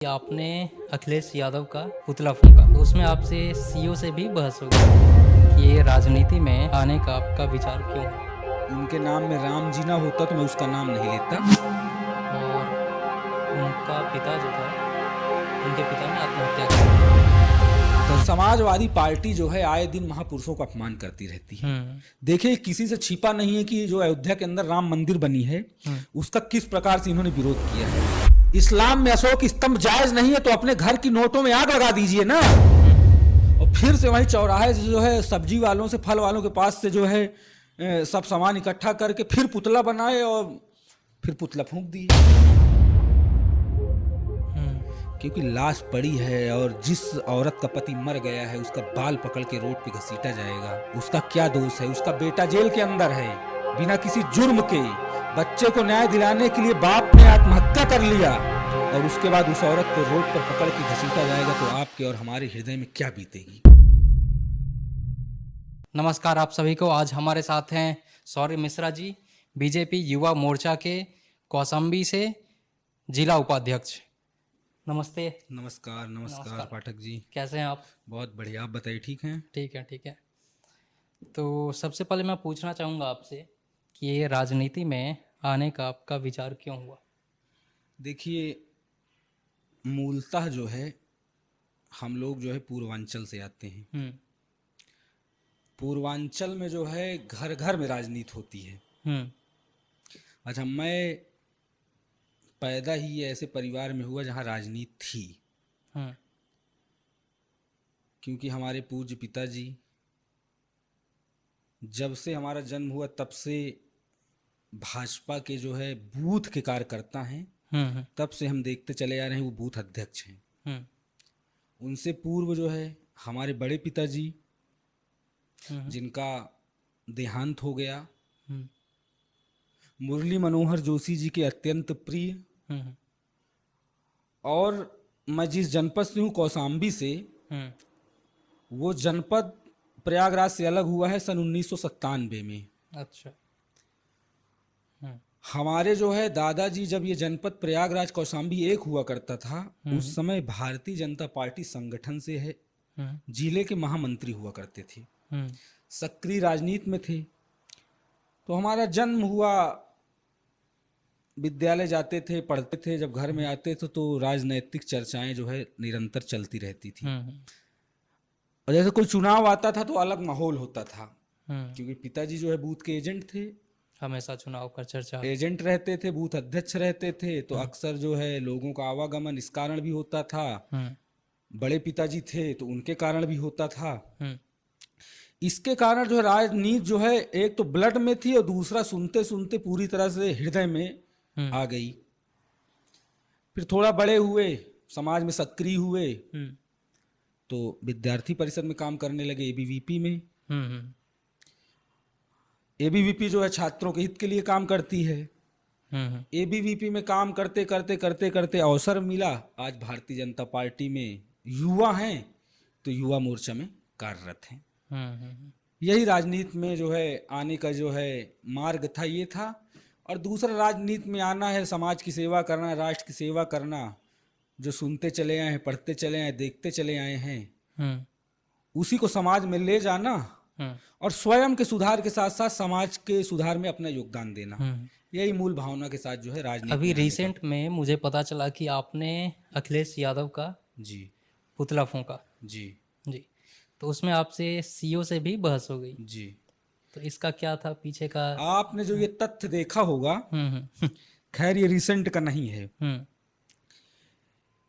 आपने अखिलेश यादव का पुतला फूंका तो उसमें आपसे सीओ से भी बहस हो गई कि ये राजनीति में आने का आपका विचार क्यों है। उनके नाम में राम जी ना होता तो मैं उसका नाम नहीं लेता। और उनका पिता जो था, उनके पिता ने आत्महत्या की। तो समाजवादी पार्टी जो है आए दिन महापुरुषों का अपमान करती रहती है। देखिए, किसी से छिपा नहीं है कि जो अयोध्या के अंदर राम मंदिर बनी है उसका किस प्रकार से इन्होंने विरोध किया है। इस्लाम में अशोक स्तंभ जायज नहीं है तो अपने घर की नोटों में आग लगा दीजिए ना। और फिर से वही चौराहे से जो है सब्जी वालों से, फल वालों के पास से जो है सब सामान इकट्ठा करके फिर पुतला बनाए और फिर पुतला फूंक दिए। क्योंकि लाश पड़ी है और जिस औरत का पति मर गया है उसका बाल पकड़ के रोड पे घसीटा जाएगा। उसका क्या दोष है? उसका बेटा जेल के अंदर है बिना किसी जुर्म के। बच्चे को न्याय दिलाने के लिए बाप ने आत्महत्या कर लिया और उसके बाद उस औरत को रोड पर पकड़ के घसीटा जाएगा तो आपके और हमारे हृदय में क्या बीतेगी। नमस्कार आप सभी को। आज हमारे साथ हैं शौर्य मिश्रा जी, बीजेपी युवा मोर्चा के कौशाम्बी से जिला उपाध्यक्ष। नमस्ते। नमस्कार नमस्कार पाठक जी, कैसे हैं आप? बहुत बढ़िया, आप बताइए। ठीक हैं? ठीक है, ठीक है। तो सबसे पहले मैं पूछना चाहूँगा आपसे कि ये राजनीति में आने का आपका विचार क्यों हुआ? देखिए, मूलतः जो है हम लोग जो है पूर्वांचल से आते हैं। पूर्वांचल में जो है घर घर में राजनीति होती है। अच्छा, मैं पैदा ही ऐसे परिवार में हुआ जहाँ राजनीति थी। क्योंकि हमारे पूज्य पिताजी, जब से हमारा जन्म हुआ तब से भाजपा के जो है बूथ के कार्यकर्ता हैं, तब से हम देखते चले आ रहे हैं वो बूथ अध्यक्ष हैं। उनसे पूर्व जो है हमारे बड़े पिताजी, जिनका देहांत हो गया, मुरली मनोहर जोशी जी के अत्यंत प्रिय, और मैं जिस जनपद से हूँ कौशाम्बी से, वो जनपद प्रयागराज से अलग हुआ है सन 1997 में। अच्छा। हमारे जो है दादाजी, जब ये जनपद प्रयागराज कौशाम्बी एक हुआ करता था, उस समय भारतीय जनता पार्टी संगठन से है जिले के महामंत्री हुआ करते थे, सक्रिय राजनीति में थे। तो हमारा जन्म हुआ, विद्यालय जाते थे, पढ़ते थे, जब घर में आते थे तो राजनैतिक चर्चाएं जो है निरंतर चलती रहती थी। और जैसे कोई चुनाव आता था तो अलग माहौल होता था, क्योंकि पिताजी जो है बूथ के एजेंट थे, हमेशा चुनाव पर चर्चा, एजेंट रहते थे, बूथ अध्यक्ष रहते थे, तो अक्सर जो है लोगों का आवागमन इस कारण भी होता था। बड़े पिताजी थे तो उनके कारण भी होता था। इसके कारण जो है राजनीति जो है एक तो ब्लड में थी और दूसरा सुनते सुनते पूरी तरह से हृदय में आ गई। फिर थोड़ा बड़े हुए, समाज में सक्रिय हुए, तो विद्यार्थी परिषद में काम करने लगे, एबीवीपी में। एबीवीपी जो है छात्रों के हित के लिए काम करती है। एबीवीपी में काम करते करते करते करते अवसर मिला, आज भारतीय जनता पार्टी में युवा हैं तो युवा मोर्चा में कार्यरत हैं। यही राजनीति में जो है आने का जो है मार्ग था, ये था। और दूसरा, राजनीति में आना है समाज की सेवा करना, राष्ट्र की सेवा करना। जो सुनते चले आए हैं, पढ़ते चले आए, देखते चले आए हैं, उसी को समाज में ले जाना और स्वयं के सुधार के साथ साथ समाज के सुधार में अपना योगदान देना, यही मूल भावना के साथ जो है राजनीति। अभी रिसेंट में मुझे पता चला कि आपने अखिलेश यादव का जी पुतला फूंका। जी, तो उसमें आपसे सीओ से भी बहस हो गई। जी, तो इसका क्या था पीछे का? आपने जो ये तथ्य देखा होगा, खैर ये रिसेंट का नहीं है,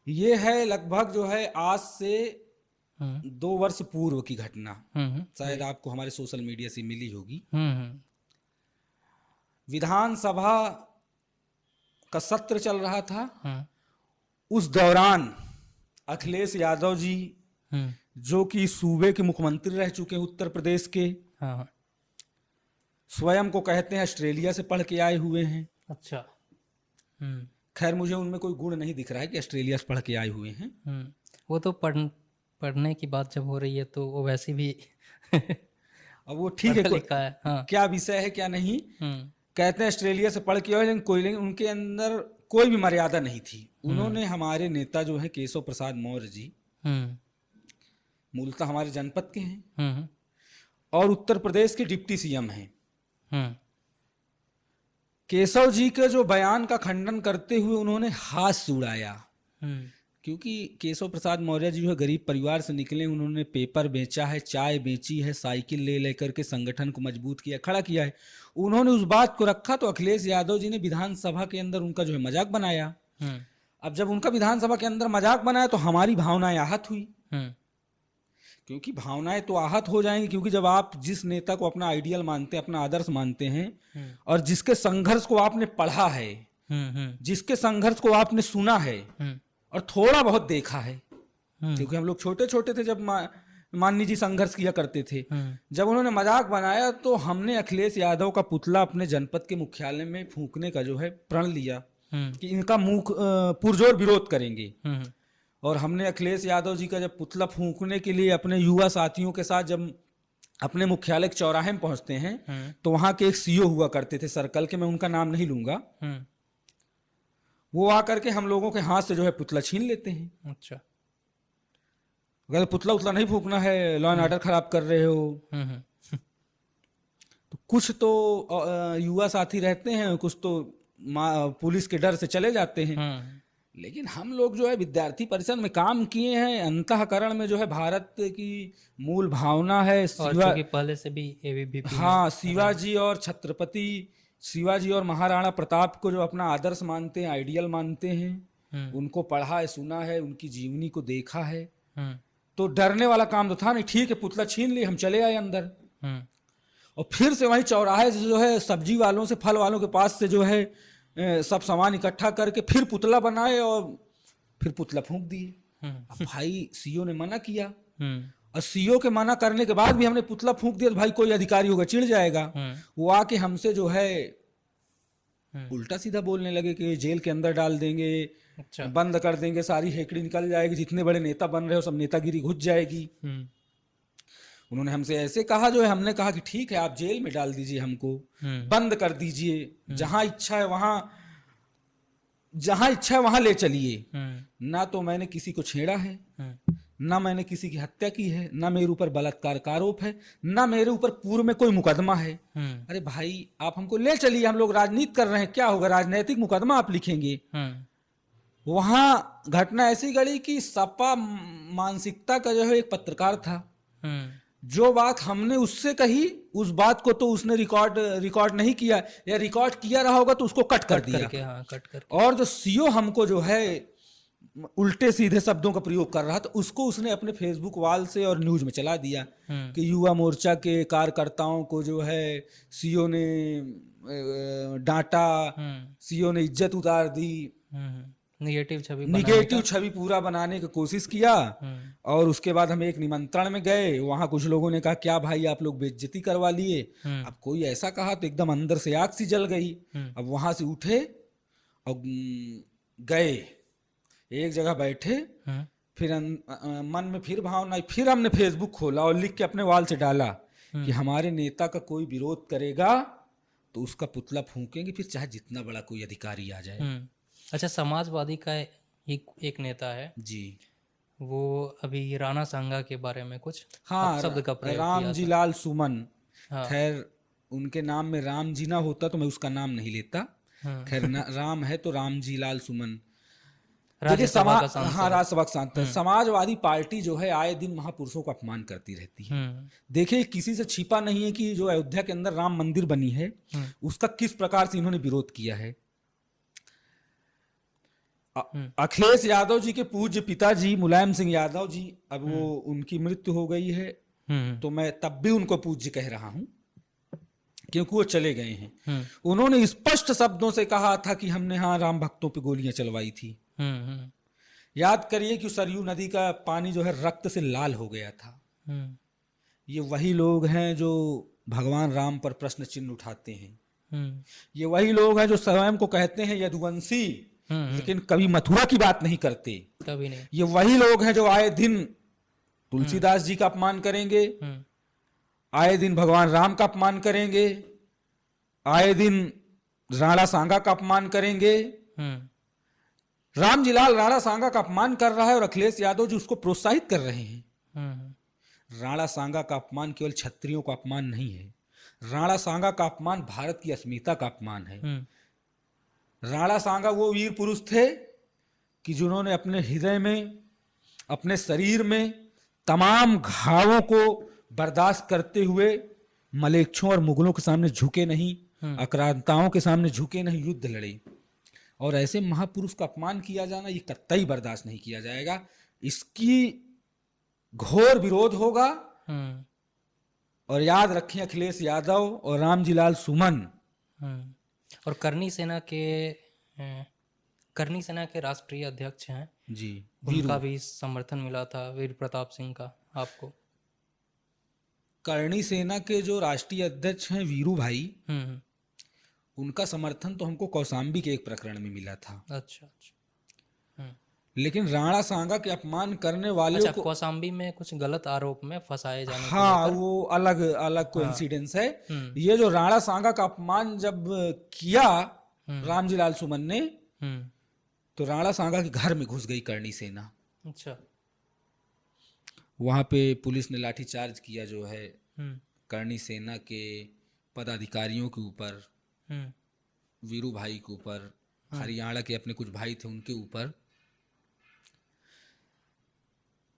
ये है लगभग जो है आज से 2 वर्ष पूर्व की घटना। शायद आपको हमारे सोशल मीडिया से मिली होगी। विधानसभा का सत्र चल रहा था। उस दौरान अखिलेश यादव जी, जो कि सूबे के मुख्यमंत्री रह चुके हैं उत्तर प्रदेश के, स्वयं को कहते हैं ऑस्ट्रेलिया से पढ़ के आए हुए हैं। अच्छा। खैर मुझे उनमें कोई गुण नहीं दिख रहा है कि ऑस्ट्रेलिया से पढ़ के आए हुए हैं। वो तो पढ़ने की बात जब हो रही है तो वो वैसे भी अब वो ठीक है, क्या विषय है क्या नहीं, कहते हैं ऑस्ट्रेलिया से पढ़ के आए, लेकिन उनके अंदर कोई भी मर्यादा नहीं थी। उन्होंने हमारे नेता जो है केशव प्रसाद मौर्य जी, मूलतः हमारे जनपद के हैं और उत्तर प्रदेश के डिप्टी सीएम हैं। केशव जी के जो बयान का खंडन करते हुए उन्होंने हास्य उड़ाया, क्योंकि केशव प्रसाद मौर्य जी जो है गरीब परिवार से निकले, उन्होंने पेपर बेचा है, चाय बेची है, साइकिल ले लेकर के संगठन को मजबूत किया, खड़ा किया है। उन्होंने उस बात को रखा तो अखिलेश यादव जी ने विधानसभा के अंदर उनका जो है मजाक बनाया। अब जब उनका विधानसभा के अंदर मजाक बनाया तो हमारी भावनाएं आहत हुई, क्योंकि भावनाएं तो आहत हो जाएंगी, क्योंकि जब आप जिस नेता को अपना आइडियल मानते हैं, अपना आदर्श मानते हैं और जिसके संघर्ष को आपने पढ़ा है, जिसके संघर्ष को आपने सुना है और थोड़ा बहुत देखा है, क्योंकि हम लोग छोटे छोटे थे जब माननीय जी संघर्ष किया करते थे, जब उन्होंने मजाक बनाया तो हमने अखिलेश यादव का पुतला अपने जनपद के मुख्यालय में फूंकने का जो है प्रण लिया कि इनका पुरजोर विरोध करेंगे। और हमने अखिलेश यादव जी का जब पुतला फूंकने के लिए अपने युवा साथियों के साथ जब अपने मुख्यालय के चौराहे में पहुंचते हैं तो वहां के एक सीओ हुआ करते थे सर्कल के, मैं उनका नाम नहीं लूंगा, वो आकर के हम लोगों के हाथ से जो है पुतला छीन लेते हैं। अच्छा, अगर पुतला उतला नहीं फूंकना है, लॉ एंड ऑर्डर खराब कर रहे हो। तो कुछ तो युवा साथी रहते हैं, कुछ तो पुलिस के डर से चले जाते हैं, लेकिन हम लोग जो है विद्यार्थी परिषद में काम किए हैं, अंतःकरण में जो है भारत की मूल भावना है। और पहले से भी एबीवीपी हाँ, शिवाजी और छत्रपति शिवाजी और महाराणा प्रताप को जो अपना आदर्श मानते हैं, आइडियल मानते हैं, उनको पढ़ा है, सुना है, उनकी जीवनी को देखा है, तो डरने वाला काम तो था नहीं। ठीक है, पुतला छीन लिए, हम चले आए अंदर और फिर से वहीं चौराहे से जो है सब्जी वालों से, फल वालों के पास से जो है सब सामान इकट्ठा करके फिर पुतला बनाए और फिर पुतला फूंक दिए। अब भाई सीओ ने मना किया और सीओ के मना करने के बाद भी हमने पुतला फूंक दिया तो भाई कोई अधिकारी होगा चिढ़ जाएगा, वो आके हमसे जो है उल्टा सीधा बोलने लगे कि जेल के अंदर डाल देंगे, अच्छा, बंद कर देंगे, सारी हेकड़ी निकल जाएगी, जितने बड़े नेता बन रहे हो सब नेतागिरी घुस जाएगी। उन्होंने हमसे ऐसे कहा जो है, हमने कहा कि ठीक है आप जेल में डाल दीजिए, हमको बंद कर दीजिए, जहां इच्छा है वहां ले चलिए। ना तो मैंने किसी को छेड़ा है, ना मैंने किसी की हत्या की है, ना मेरे ऊपर बलात्कार का आरोप है, ना मेरे ऊपर पूर्व में कोई मुकदमा है। अरे भाई आप हमको ले चलिए, हम लोग राजनीति कर रहे हैं, क्या होगा, राजनीतिक मुकदमा आप लिखेंगे। वहां घटना ऐसी घड़ी कि सपा मानसिकता का जो है एक पत्रकार था, जो बात हमने उससे कही उस बात को तो उसने रिकॉर्ड नहीं किया, या रिकॉर्ड किया रहा होगा तो उसको कट कर दिया। हाँ, कट करके। और जो सीओ हमको जो है उल्टे सीधे शब्दों का प्रयोग कर रहा था, उसको उसने अपने फेसबुक वाल से और न्यूज में चला दिया कि युवा मोर्चा के कार्यकर्ताओं को जो है सीओ ने डांटा, सीओ ने इज्जत उतार दी, निगेटिव छवि पूरा बनाने की कोशिश किया। और उसके बाद हम एक निमंत्रण में गए, वहां कुछ लोगों ने कहा क्या भाई आप लोग बेइज्जती करवा लिए। अब कोई ऐसा कहा तो एकदम अंदर से आग सी जल गई। अब वहां से उठे और गए, एक जगह बैठे, फिर मन में फिर भावना आई, फिर हमने फेसबुक खोला और लिख के अपने वाल से डाला कि हमारे नेता का कोई विरोध करेगा तो उसका पुतला फूंकेंगे, फिर चाहे जितना बड़ा कोई अधिकारी आ जाए। अच्छा, समाजवादी का एक नेता है जी, वो अभी राणा सांगा के बारे में कुछ शब्द का प्रयोग राम जी लाल सुमन। खैर उनके नाम में राम जी ना होता तो मैं उसका नाम नहीं लेता। खैर राम है तो राम जी लाल सुमन। राज्यसभा का सांसद। समाजवादी पार्टी जो है आए दिन महापुरुषों का अपमान करती रहती है। देखिए किसी से छिपा नहीं है कि जो अयोध्या के अंदर राम मंदिर बनी है उसका किस प्रकार से इन्होंने विरोध किया है। अखिलेश यादव जी के पूज्य पिताजी मुलायम सिंह यादव जी, अब वो उनकी मृत्यु हो गई है तो मैं तब भी उनको पूज्य कह रहा हूं क्योंकि वो चले गए हैं। उन्होंने स्पष्ट शब्दों से कहा था कि हमने राम भक्तों पे गोलियां चलवाई थी। याद करिए कि सरयू नदी का पानी जो है रक्त से लाल हो गया था। ये वही लोग हैं जो भगवान राम पर प्रश्न चिन्ह उठाते हैं। ये वही लोग हैं जो स्वयं को कहते हैं यदुवंशी, लेकिन कभी मथुरा की बात नहीं करते, कभी नहीं। ये वही लोग हैं जो आए दिन तुलसीदास जी का अपमान करेंगे, आए दिन भगवान राम का अपमान करेंगे, आए दिन राणा सांगा का अपमान करेंगे, रामजीलाल राणा सांगा का अपमान कर रहा है और अखिलेश यादव जी उसको प्रोत्साहित कर रहे हैं। राणा सांगा का अपमान केवल क्षत्रियों का अपमान नहीं है, राणा सांगा का अपमान भारत की अस्मिता का अपमान है। राणा सांगा वो वीर पुरुष थे कि जिन्होंने अपने हृदय में, अपने शरीर में तमाम घावों को बर्दाश्त करते हुए मलेच्छों और मुगलों के सामने झुके नहीं, आक्रांताओं के सामने झुके नहीं, युद्ध लड़े। और ऐसे महापुरुष का अपमान किया जाना ये कतई बर्दाश्त नहीं किया जाएगा, इसकी घोर विरोध होगा। और याद रखें, अखिलेश यादव और रामजीलाल सुमन और करनी सेना के राष्ट्रीय अध्यक्ष हैं जी, उनका भी समर्थन मिला था वीर प्रताप सिंह का आपको। करणी सेना के जो राष्ट्रीय अध्यक्ष हैं वीरू भाई, उनका समर्थन तो हमको कौशाम्बी के एक प्रकरण में मिला था। अच्छा। लेकिन राणा सांगा के अपमान करने वाले को कौशाम्बी में कुछ गलत आरोप में फंसाए जाने को हाँ, वो अलग अलग कोइंसिडेंस है। ये जो राणा सांगा का अपमान जब किया रामजीलाल सुमन ने, तो राणा सांगा के घर में घुस गई करणी सेना। अच्छा। वहां पे पुलिस ने लाठीचार्ज किया जो है करणी सेना के पदाधिकारियों के ऊपर, वीरू भाई के ऊपर, हरियाणा के अपने कुछ भाई थे उनके ऊपर।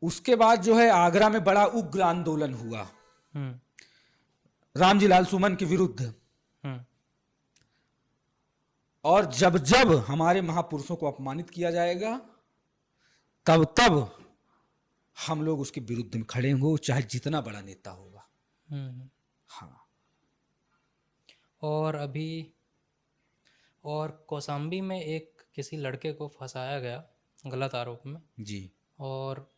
उसके बाद जो है आगरा में बड़ा उग्र आंदोलन हुआ रामजीलाल सुमन के विरुद्ध। और जब जब हमारे महापुरुषों को अपमानित किया जाएगा तब तब हम लोग उसके विरुद्ध में खड़े होंगे, चाहे जितना बड़ा नेता होगा। हाँ। और कौशाम्बी में एक किसी लड़के को फंसाया गया गलत आरोप में जी, और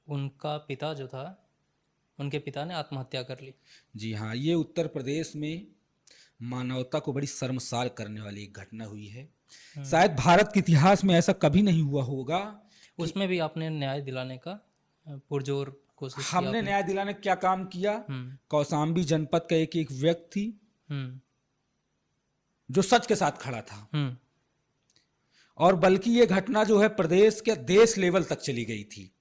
उनका पिता जो था, उनके पिता ने आत्महत्या कर ली। जी हाँ, ये उत्तर प्रदेश में मानवता को बड़ी शर्मसार करने वाली एक घटना हुई है। शायद भारत के इतिहास में ऐसा कभी नहीं हुआ होगा। उसमें भी आपने न्याय दिलाने का पुरजोर कोशिश किया। हमने न्याय दिलाने क्या काम किया? कौशाम्बी जनपद का एक एक व्यक्ति जो सच के साथ खड़ा था, और बल्कि ये घटना जो है प्रदेश के देश लेवल तक चली गई थी,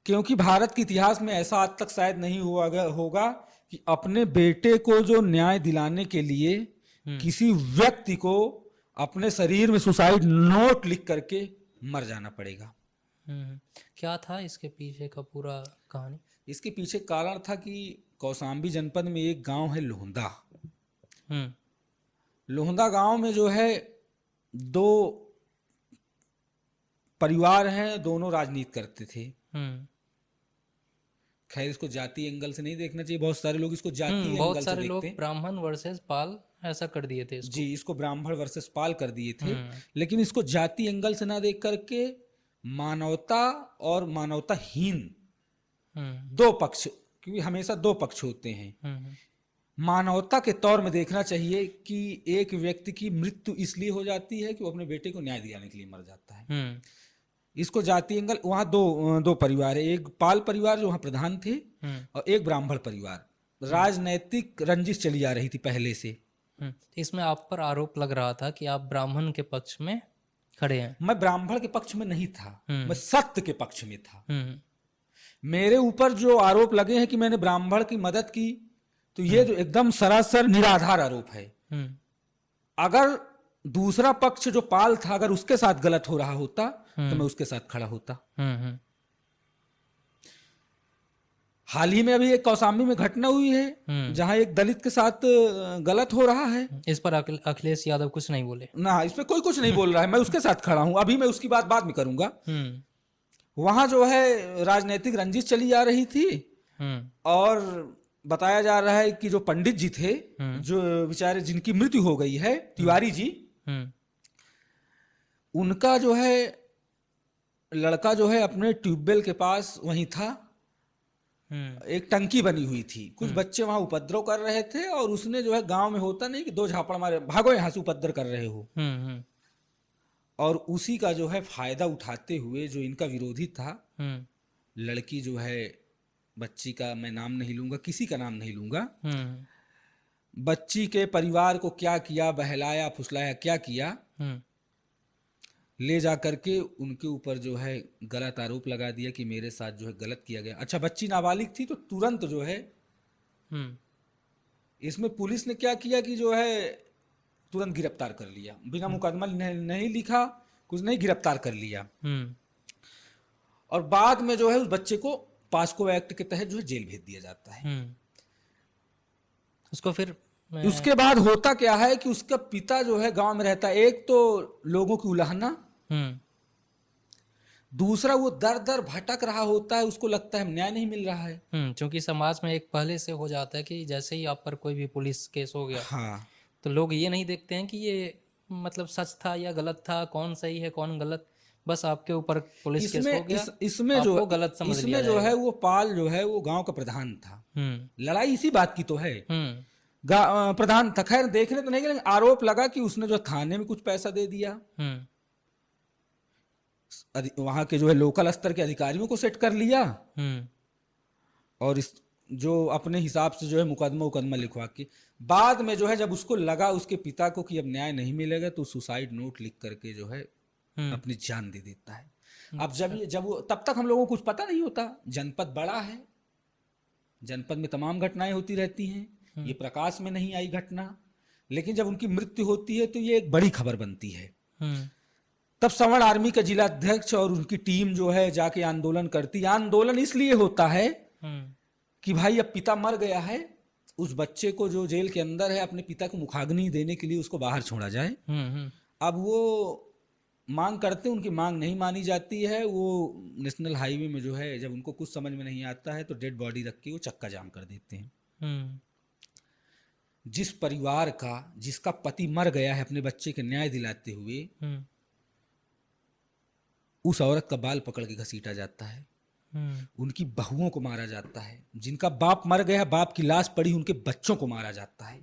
क्योंकि भारत के इतिहास में ऐसा आज तक शायद नहीं हुआ होगा कि अपने बेटे को जो न्याय दिलाने के लिए किसी व्यक्ति को अपने शरीर में सुसाइड नोट लिख करके मर जाना पड़ेगा। क्या था इसके पीछे का पूरा कहानी? इसके पीछे कारण था कि कौशाम्बी जनपद में एक गांव है लोहंदा। लोहंदा गांव में जो है दो परिवार हैं, दोनों राजनीति करते थे। खैर, इसको जाति एंगल से नहीं देखना चाहिए, बहुत सारे लोग इसको जाति एंगल से देखते हैं। बहुत सारे लोग ब्राह्मण वर्सेस पाल ऐसा कर दिए थे इसको। जी, इसको ब्राह्मण वर्सेस पाल कर दिए थे। लेकिन इसको जाति एंगल से ना देख करके मानवता और मानवताहीन दो पक्ष, क्योंकि हमेशा दो पक्ष होते हैं, मानवता के तौर में देखना चाहिए कि एक व्यक्ति की मृत्यु इसलिए हो जाती है कि वो अपने बेटे को न्याय दिलाने के लिए मर जाता है। इसको जाति एंगल, वहाँ दो परिवार है, एक पाल परिवार जो वहाँ प्रधान थे और एक ब्राह्मण परिवार। राजनैतिक रंजिश चली आ रही थी पहले से। इसमें आप पर आरोप लग रहा था कि आप ब्राह्मण के पक्ष में खड़े हैं। मैं ब्राह्मण के पक्ष में नहीं था, मैं सत्य के पक्ष में था। मेरे ऊपर जो आरोप लगे हैं कि मैंने ब्राह्मण की मदद की, तो ये जो एकदम सरासर निराधार आरोप है। अगर दूसरा पक्ष जो पाल था, अगर उसके साथ गलत हो रहा होता तो मैं उसके साथ खड़ा होता। हाल ही में अभी एक कौशाम्बी में घटना हुई है जहां एक दलित के साथ गलत हो रहा है। इस पर अखिलेश यादव कुछ नहीं बोले ना, इसमें कोई कुछ नहीं बोल रहा है, मैं उसके साथ खड़ा हूं। अभी मैं उसकी बात बाद में करूंगा। वहां जो है राजनीतिक रंजिश चली जा रही थी और बताया जा रहा है कि जो पंडित जी थे, जो बेचारे जिनकी मृत्यु हो गई है, तिवारी जी, उनका जो है लड़का जो है अपने ट्यूबवेल के पास वहीं था, एक टंकी बनी हुई थी, कुछ बच्चे वहां उपद्रव कर रहे थे और उसने जो है, गांव में होता नहीं कि दो झापड़ मारे भागो यहां से, उपद्रव कर रहे हो, और उसी का जो है फायदा उठाते हुए जो इनका विरोधी था, लड़की जो है, बच्ची का मैं नाम नहीं लूंगा, किसी का नाम नहीं लूंगा, बच्ची के परिवार को क्या किया, बहलाया फुसलाया क्या किया, ले जा करके उनके ऊपर जो है गलत आरोप लगा दिया कि मेरे साथ जो है गलत किया गया। अच्छा, बच्ची नाबालिग थी तो तुरंत जो है इसमें पुलिस ने क्या किया कि जो है तुरंत गिरफ्तार कर लिया, बिना मुकदमा नहीं लिखा, कुछ नहीं, गिरफ्तार कर लिया। और बाद में जो है उस बच्चे को पास्को एक्ट के तहत जो है जेल भेज दिया जाता है। उसको फिर उसके बाद होता क्या है कि उसका पिता जो है गांव में रहता है, एक तो लोगों की उलाहना, दूसरा वो दर दर भटक रहा होता है, उसको लगता है न्याय नहीं मिल रहा है। क्योंकि समाज में एक पहले से हो जाता है कि जैसे ही आप पर कोई भी पुलिस केस हो गया, हाँ, तो लोग ये नहीं देखते हैं कि ये मतलब सच था या गलत था, कौन सही है कौन गलत, बस आपके ऊपर पुलिस केस हो गया, इसमें आपको गलत समझ लिया इसमें जो है जाएगा। वो पाल जो है वो गांव का प्रधान था। लड़ाई इसी बात की तो है, प्रधान था। खैर देखने तो नहीं गए, लेकिन आरोप लगा कि उसने जो थाने में कुछ पैसा दे दिया, वहां के जो है लोकल स्तर के अधिकारियों को सेट कर लिया, और इस जो अपने हिसाब से जो है मुकदमा लिखवा के बाद में जो है जब उसको लगा उसके पिता को कि अब न्याय नहीं मिलेगा, तो सुसाइड नोट लिख करके जो है अपनी जान दे देता है। अब जब वो, तब तक हम लोगों को कुछ पता नहीं होता, जनपद बड़ा है, जनपद में तमाम घटनाएं होती रहती हैं, ये प्रकाश में नहीं आई घटना, लेकिन जब उनकी मृत्यु होती है तो ये एक बड़ी खबर बनती है। तब सवर्ण आर्मी का जिलाध्यक्ष और उनकी टीम जो है जाके आंदोलन करती है। आंदोलन इसलिए होता है कि भाई अब पिता मर गया है, उस बच्चे को जो जेल के अंदर है अपने पिता को मुखाग्नि देने के लिए उसको बाहर छोड़ा जाए। अब वो मांग करते, उनकी मांग नहीं मानी जाती है। वो नेशनल हाईवे में जो है जब उनको कुछ समझ में नहीं आता है तो डेड बॉडी रख के वो चक्का जाम कर देते हैं। जिस परिवार का, जिसका पति मर गया है अपने बच्चे के न्याय दिलाते हुए, उस औरत का बाल पकड़ के घसीटा जाता है, उनकी बहुओं को मारा जाता है, जिनका बाप मर गया, बाप की लाश पड़ी, उनके बच्चों को मारा जाता है।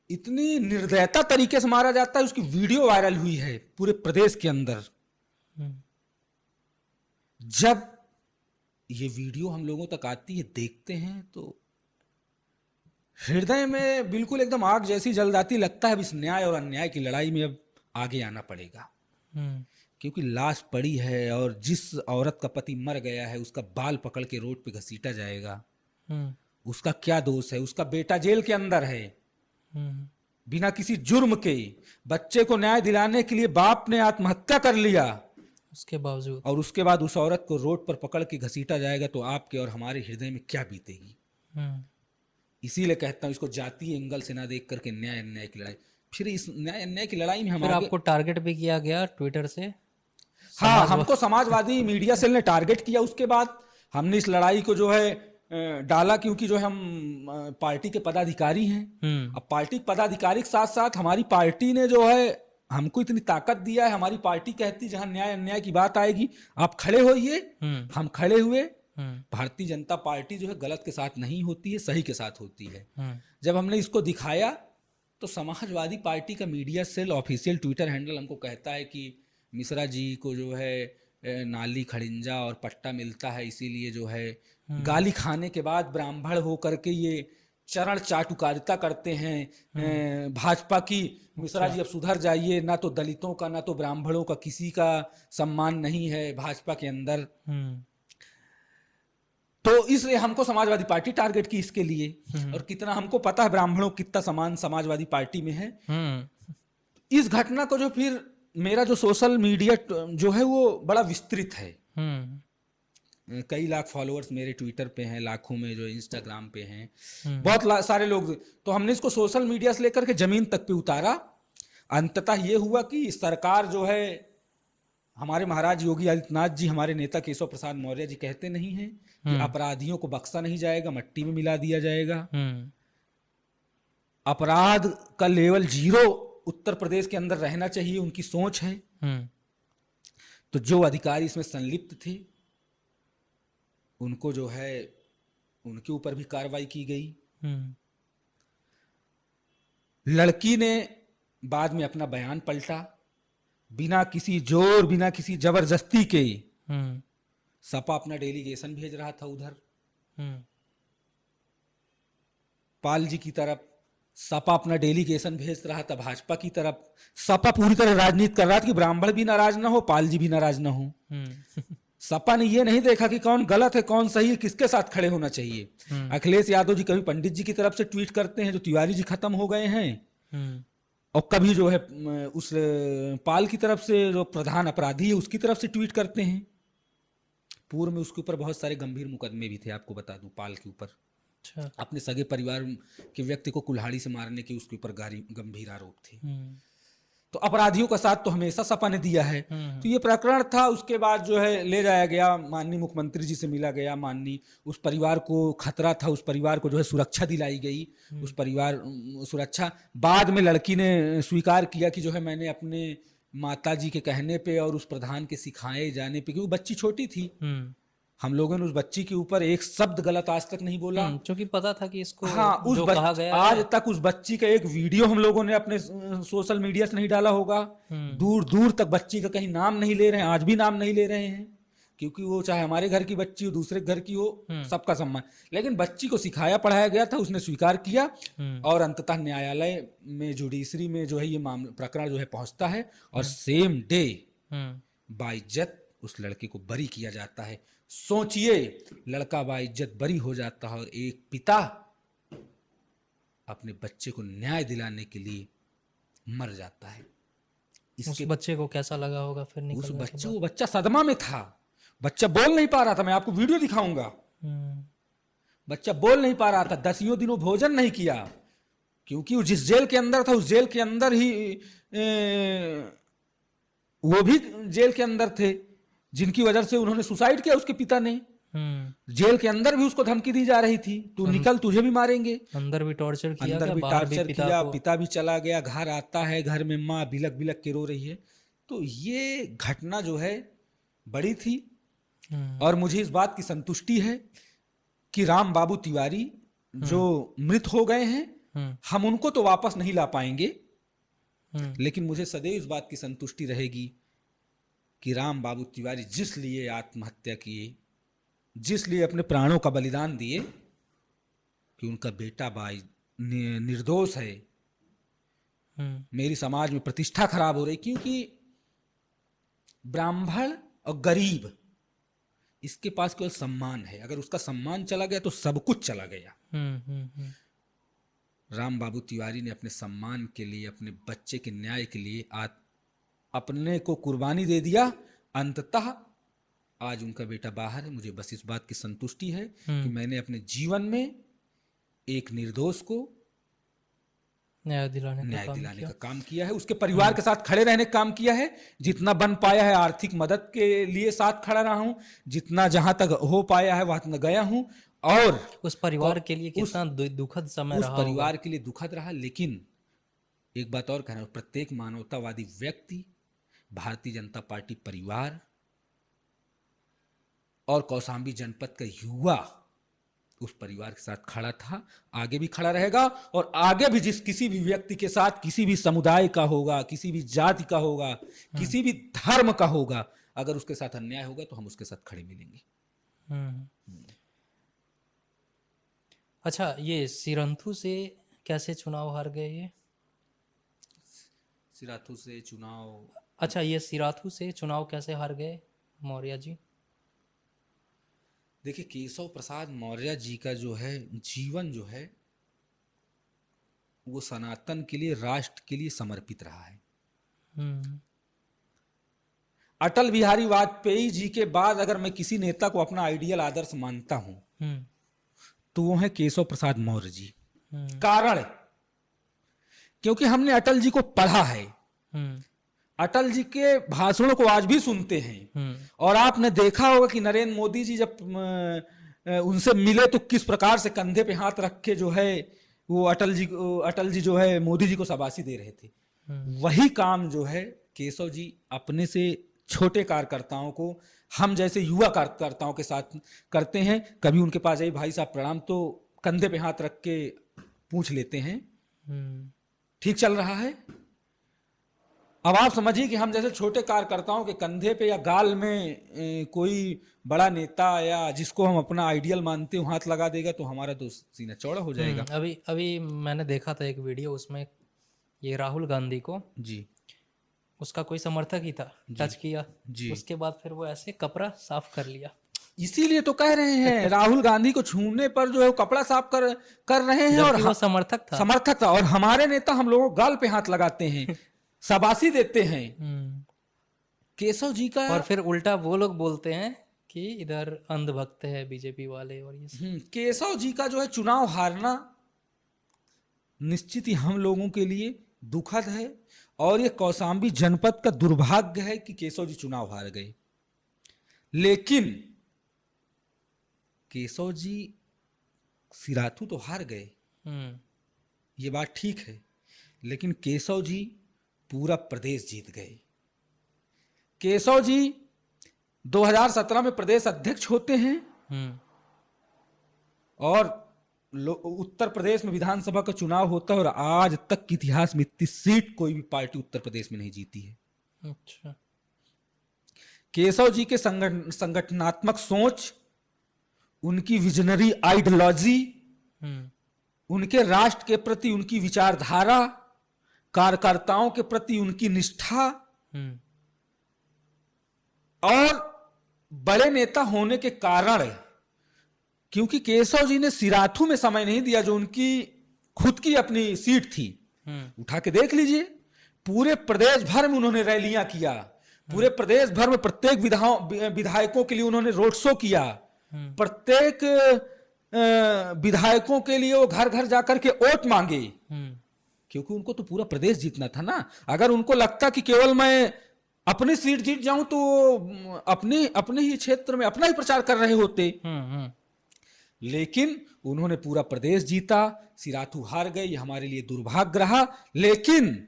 इतनी निर्दयता तरीके से मारा जाता है, उसकी वीडियो वायरल हुई है पूरे प्रदेश के अंदर। जब ये वीडियो हम लोगों तक आती है, देखते हैं, तो हृदय में बिल्कुल एकदम आग जैसी जल जाती, लगता है अब इस न्याय और अन्याय की लड़ाई में अब आगे आना पड़ेगा। क्योंकि लाश पड़ी है और जिस औरत का पति मर गया है उसका बाल पकड़ के रोड पे घसीटा जाएगा, उसका क्या दोष है? उसका बेटा जेल के अंदर है बिना किसी जुर्म के, बच्चे को न्याय दिलाने के लिए बाप ने आत्महत्या कर लिया, उसके बावजूद, और उसके बाद उस औरत को रोड पर पकड़ के घसीटा जाएगा, तो आपके और हमारे हृदय में क्या बीतेगी? इसीलिए कहता हूं इसको जातीय एंगल से ना देख करके न्याय अन्याय की लड़ाई। फिर इस न्याय अन्याय की लड़ाई में हम आपको टारगेट भी किया गया ट्विटर से। हाँ, हमको समाजवादी मीडिया सेल ने टारगेट किया। उसके बाद हमने इस लड़ाई को जो है डाला, क्योंकि जो है हम पार्टी के पदाधिकारी हैं। अब पार्टी के पदाधिकारी के साथ साथ हमारी पार्टी ने जो है हमको इतनी ताकत दिया है। हमारी पार्टी कहती जहां न्याय अन्याय की बात आएगी आप खड़े होइए, हम खड़े हुए। भारतीय जनता पार्टी जो है गलत के साथ नहीं होती है, सही के साथ होती है। जब हमने इसको दिखाया तो समाजवादी पार्टी का media cell official Twitter handle हमको कहता है कि मिश्रा जी को जो है नाली, खड़िंजा और पट्टा मिलता है, इसीलिए जो है गाली खाने के बाद ब्राह्मण हो करके ये चरण चाटुकारिता करते हैं भाजपा की। मिश्रा जी अब सुधर जाइए, ना तो दलितों का ना तो ब्राह्मणों का किसी का सम्मान नहीं है भाजपा के अंदर। तो इसलिए हमको समाजवादी पार्टी टारगेट की इसके लिए। और कितना हमको पता है ब्राह्मणों कितना सम्मान समाजवादी पार्टी में है। इस घटना को जो फिर मेरा जो सोशल मीडिया जो है वो बड़ा विस्तृत है। कई लाख फॉलोअर्स मेरे ट्विटर पे हैं, लाखों में जो इंस्टाग्राम पे हैं, बहुत सारे लोग। तो हमने इसको सोशल मीडिया से लेकर के जमीन तक पे उतारा। अंततः ये हुआ कि सरकार जो है, हमारे महाराज योगी आदित्यनाथ जी, हमारे नेता केशव प्रसाद मौर्य जी कहते नहीं हैं कि अपराधियों को बख्शा नहीं जाएगा, मट्टी में मिला दिया जाएगा। अपराध का लेवल 0 उत्तर प्रदेश के अंदर रहना चाहिए, उनकी सोच है। तो जो अधिकारी इसमें संलिप्त थे उनको जो है उनके ऊपर भी कार्रवाई की गई। लड़की ने बाद में अपना बयान पलटा, बिना किसी जोर, बिना किसी जबरदस्ती के। सपा अपना डेलीगेशन भेज रहा था उधर पाल जी की तरफ, सपा अपना डेलीगेशन भेज रहा था भाजपा की तरफ। सपा पूरी तरह राजनीति कर रहा था कि ब्राह्मण भी नाराज ना हो, पाल जी भी नाराज ना हो। सपा ने ये नहीं देखा कि कौन गलत है कौन सही है, किसके साथ खड़े होना चाहिए। अखिलेश यादव जी कभी पंडित जी की तरफ से ट्वीट करते हैं जो तिवारी जी खत्म हो गए हैं, और कभी जो है उस पाल की तरफ से जो प्रधान अपराधी है उसकी तरफ से ट्वीट करते हैं। पूर्व में उसके ऊपर बहुत सारे गंभीर मुकदमे भी थे, आपको बता दूं, पाल के ऊपर। अच्छा। अपने सगे परिवार के व्यक्ति को कुल्हाड़ी से मारने के उसके ऊपर गंभीर आरोप थे। तो अपराधियों का साथ तो हमेशा सपा ने दिया है। तो ये प्रकरण था। उसके बाद जो है ले जाया गया, माननीय मुख्यमंत्री जी से मिला गया, माननीय उस परिवार को खतरा था, उस परिवार को जो है सुरक्षा दिलाई गई। उस परिवार सुरक्षा बाद में लड़की ने स्वीकार किया कि जो है मैंने अपने माता जी के कहने पे और उस प्रधान के सिखाए जाने पे, क्योंकि बच्ची छोटी थी, हम लोगों ने उस बच्ची के ऊपर एक शब्द गलत आज तक नहीं बोला, क्योंकि पता था कि इसको हाँ, जो कहा गया आज है। तक उस बच्ची का एक वीडियो हम लोगों ने अपने सोशल मीडिया से नहीं डाला होगा। दूर दूर तक बच्ची का कहीं नाम नहीं ले रहे हैं, आज भी नाम नहीं ले रहे हैं, क्योंकि वो चाहे हमारे घर की बच्ची हो, दूसरे घर की हो, सबका सम्मान। लेकिन बच्ची को सिखाया पढ़ाया गया था, उसने स्वीकार किया, और अंततः न्यायालय में, जुडिशरी में जो है ये मामला प्रकरण जो है पहुंचता है, और सेम डे बाइज्जत उस लड़के को बरी किया जाता है। सोचिए, लड़का बाइज्जत बरी हो जाता है और एक पिता अपने बच्चे को न्याय दिलाने के लिए मर जाता है। उस बच्चे को कैसा लगा होगा फिर उस निकलने के बच्चे, बाद? वो बच्चा सदमा में था, बच्चा बोल नहीं पा रहा था, मैं आपको वीडियो दिखाऊंगा। बच्चा बोल नहीं पा रहा था, 10 दिनों भोजन नहीं किया, क्योंकि वो जिस जेल के अंदर था उस जेल के अंदर ही वो भी जेल के अंदर थे, जिनकी वजह से उन्होंने सुसाइड किया उसके पिता ने। जेल के अंदर भी उसको धमकी दी जा रही थी, तू निकल तुझे भी मारेंगे। अंदर भी टॉर्चर किया, अंदर भी बाहर भी टॉर्चर किया, पिता भी चला गया, घर आता है, घर में माँ बिलक बिलक के रो रही है। तो ये घटना जो है बड़ी थी, और मुझे इस बात की संतुष्टि है कि राम बाबू तिवारी जो मृत हो गए हैं, हम उनको तो वापस नहीं ला पाएंगे, लेकिन मुझे सदैव इस बात की संतुष्टि रहेगी कि राम बाबू तिवारी जिस लिए आत्महत्या किए, जिस लिए अपने प्राणों का बलिदान दिए, कि उनका बेटा भाई निर्दोष है। मेरी समाज में प्रतिष्ठा खराब हो रही, क्योंकि ब्राह्मण और गरीब इसके पास केवल सम्मान है, अगर उसका सम्मान चला गया तो सब कुछ चला गया। राम बाबू तिवारी ने अपने सम्मान के लिए, अपने बच्चे के न्याय के लिए अपने को कुर्बानी दे दिया। अंततः आज उनका बेटा बाहर है। मुझे बस इस बात की संतुष्टि है कि मैंने अपने जीवन में एक निर्दोष को न्याय दिलाने का काम किया है, उसके परिवार के साथ खड़े रहने का काम किया है, जितना बन पाया है आर्थिक मदद के लिए साथ खड़ा रहा हूं, जितना जहां तक हो पाया है वहां तक गया हूं। और उस परिवार के लिए कितना दुखद समय रहा, उस परिवार के लिए दुखद रहा। लेकिन एक बात और कहना, प्रत्येक मानवतावादी व्यक्ति, भारतीय जनता पार्टी परिवार और कौशाम्बी जनपद का युवा उस परिवार के साथ खड़ा था, आगे भी खड़ा रहेगा, और आगे भी किसी भी व्यक्ति के साथ, किसी भी समुदाय का होगा, किसी भी जाति का होगा, किसी भी धर्म का होगा, अगर उसके साथ अन्याय होगा तो हम उसके साथ खड़े मिलेंगे। अच्छा, ये सिरंथू से कैसे चुनाव हार गए ये? सिराथू से चुनाव, अच्छा, ये सिराथू से चुनाव कैसे हार गए मौर्य जी? देखिए, केशव प्रसाद मौर्य जी का जो है जीवन जो है वो सनातन के लिए, राष्ट्र के लिए समर्पित रहा है। अटल बिहारी वाजपेयी जी के बाद अगर मैं किसी नेता को अपना आइडियल आदर्श मानता हूं तो वो है केशव प्रसाद मौर्य जी। कारण, क्योंकि हमने अटल जी को पढ़ा है, अटल जी के भाषणों को आज भी सुनते हैं, और आपने देखा होगा कि नरेंद्र मोदी जी जब उनसे मिले तो किस प्रकार से कंधे पे हाथ रख के जो है वो अटल जी जो है मोदी जी को शाबाशी दे रहे थे। वही काम जो है केशव जी अपने से छोटे कार्यकर्ताओं को, हम जैसे युवा कार्यकर्ताओं के साथ करते हैं। कभी उनके पास जाइए, भाई साहब प्रणाम, तो कंधे पे हाथ रख के पूछ लेते हैं ठीक चल रहा है। अब आप समझिए कि हम जैसे छोटे कार्यकर्ताओं के कंधे पे या गाल में कोई बड़ा नेता या जिसको हम अपना आइडियल मानते हो हाथ लगा देगा तो हमारा तो सीना चौड़ा हो जाएगा। अभी अभी मैंने देखा था एक वीडियो, उसमें ये राहुल गांधी को जी उसका कोई समर्थक ही था, टच किया, जी। उसके बाद फिर वो ऐसे कपड़ा साफ कर लिया। इसीलिए तो कह रहे हैं राहुल गांधी को छूने पर जो है वो कपड़ा साफ कर रहे हैं, और जबकि वो समर्थक था। समर्थक था, और हमारे नेता हम लोगों को गाल पे हाथ लगाते हैं, शाबाशी देते हैं। केशव जी का, और फिर उल्टा वो लोग बोलते हैं कि इधर अंधभक्त है बीजेपी वाले और ये सब। केशव जी का जो है चुनाव हारना निश्चित ही हम लोगों के लिए दुखद है, और ये कौशाम्बी जनपद का दुर्भाग्य है कि केशव जी चुनाव हार गए। लेकिन केशव जी सिराथू तो हार गए, ये बात ठीक है, लेकिन केशव जी पूरा प्रदेश जीत गए। केशव जी 2017 में प्रदेश अध्यक्ष होते हैं, और उत्तर प्रदेश में विधानसभा का चुनाव होता है, और आज तक के इतिहास में इतनी सीट कोई भी पार्टी उत्तर प्रदेश में नहीं जीती है। अच्छा। केशव जी के संगठनात्मक सोच, उनकी विजनरी आइडियोलॉजी, उनके राष्ट्र के प्रति उनकी विचारधारा, कार्यकर्ताओं के प्रति उनकी निष्ठा, और बड़े नेता होने के कारण, क्योंकि केशव जी ने सिराथू में समय नहीं दिया जो उनकी खुद की अपनी सीट थी। उठा के देख लीजिए, पूरे प्रदेश भर में उन्होंने रैलियां किया, पूरे प्रदेश भर में प्रत्येक विधायकों के लिए उन्होंने रोड शो किया, प्रत्येक विधायकों के लिए वो घर घर जाकर के वोट मांगे, क्योंकि उनको तो पूरा प्रदेश जीतना था ना। अगर उनको लगता कि केवल मैं अपनी सीट जीत जाऊं तो अपने ही क्षेत्र में अपना ही प्रचार कर रहे होते। लेकिन उन्होंने पूरा प्रदेश जीता, सिराथू हार गए, ये हमारे लिए दुर्भाग्य रहा। लेकिन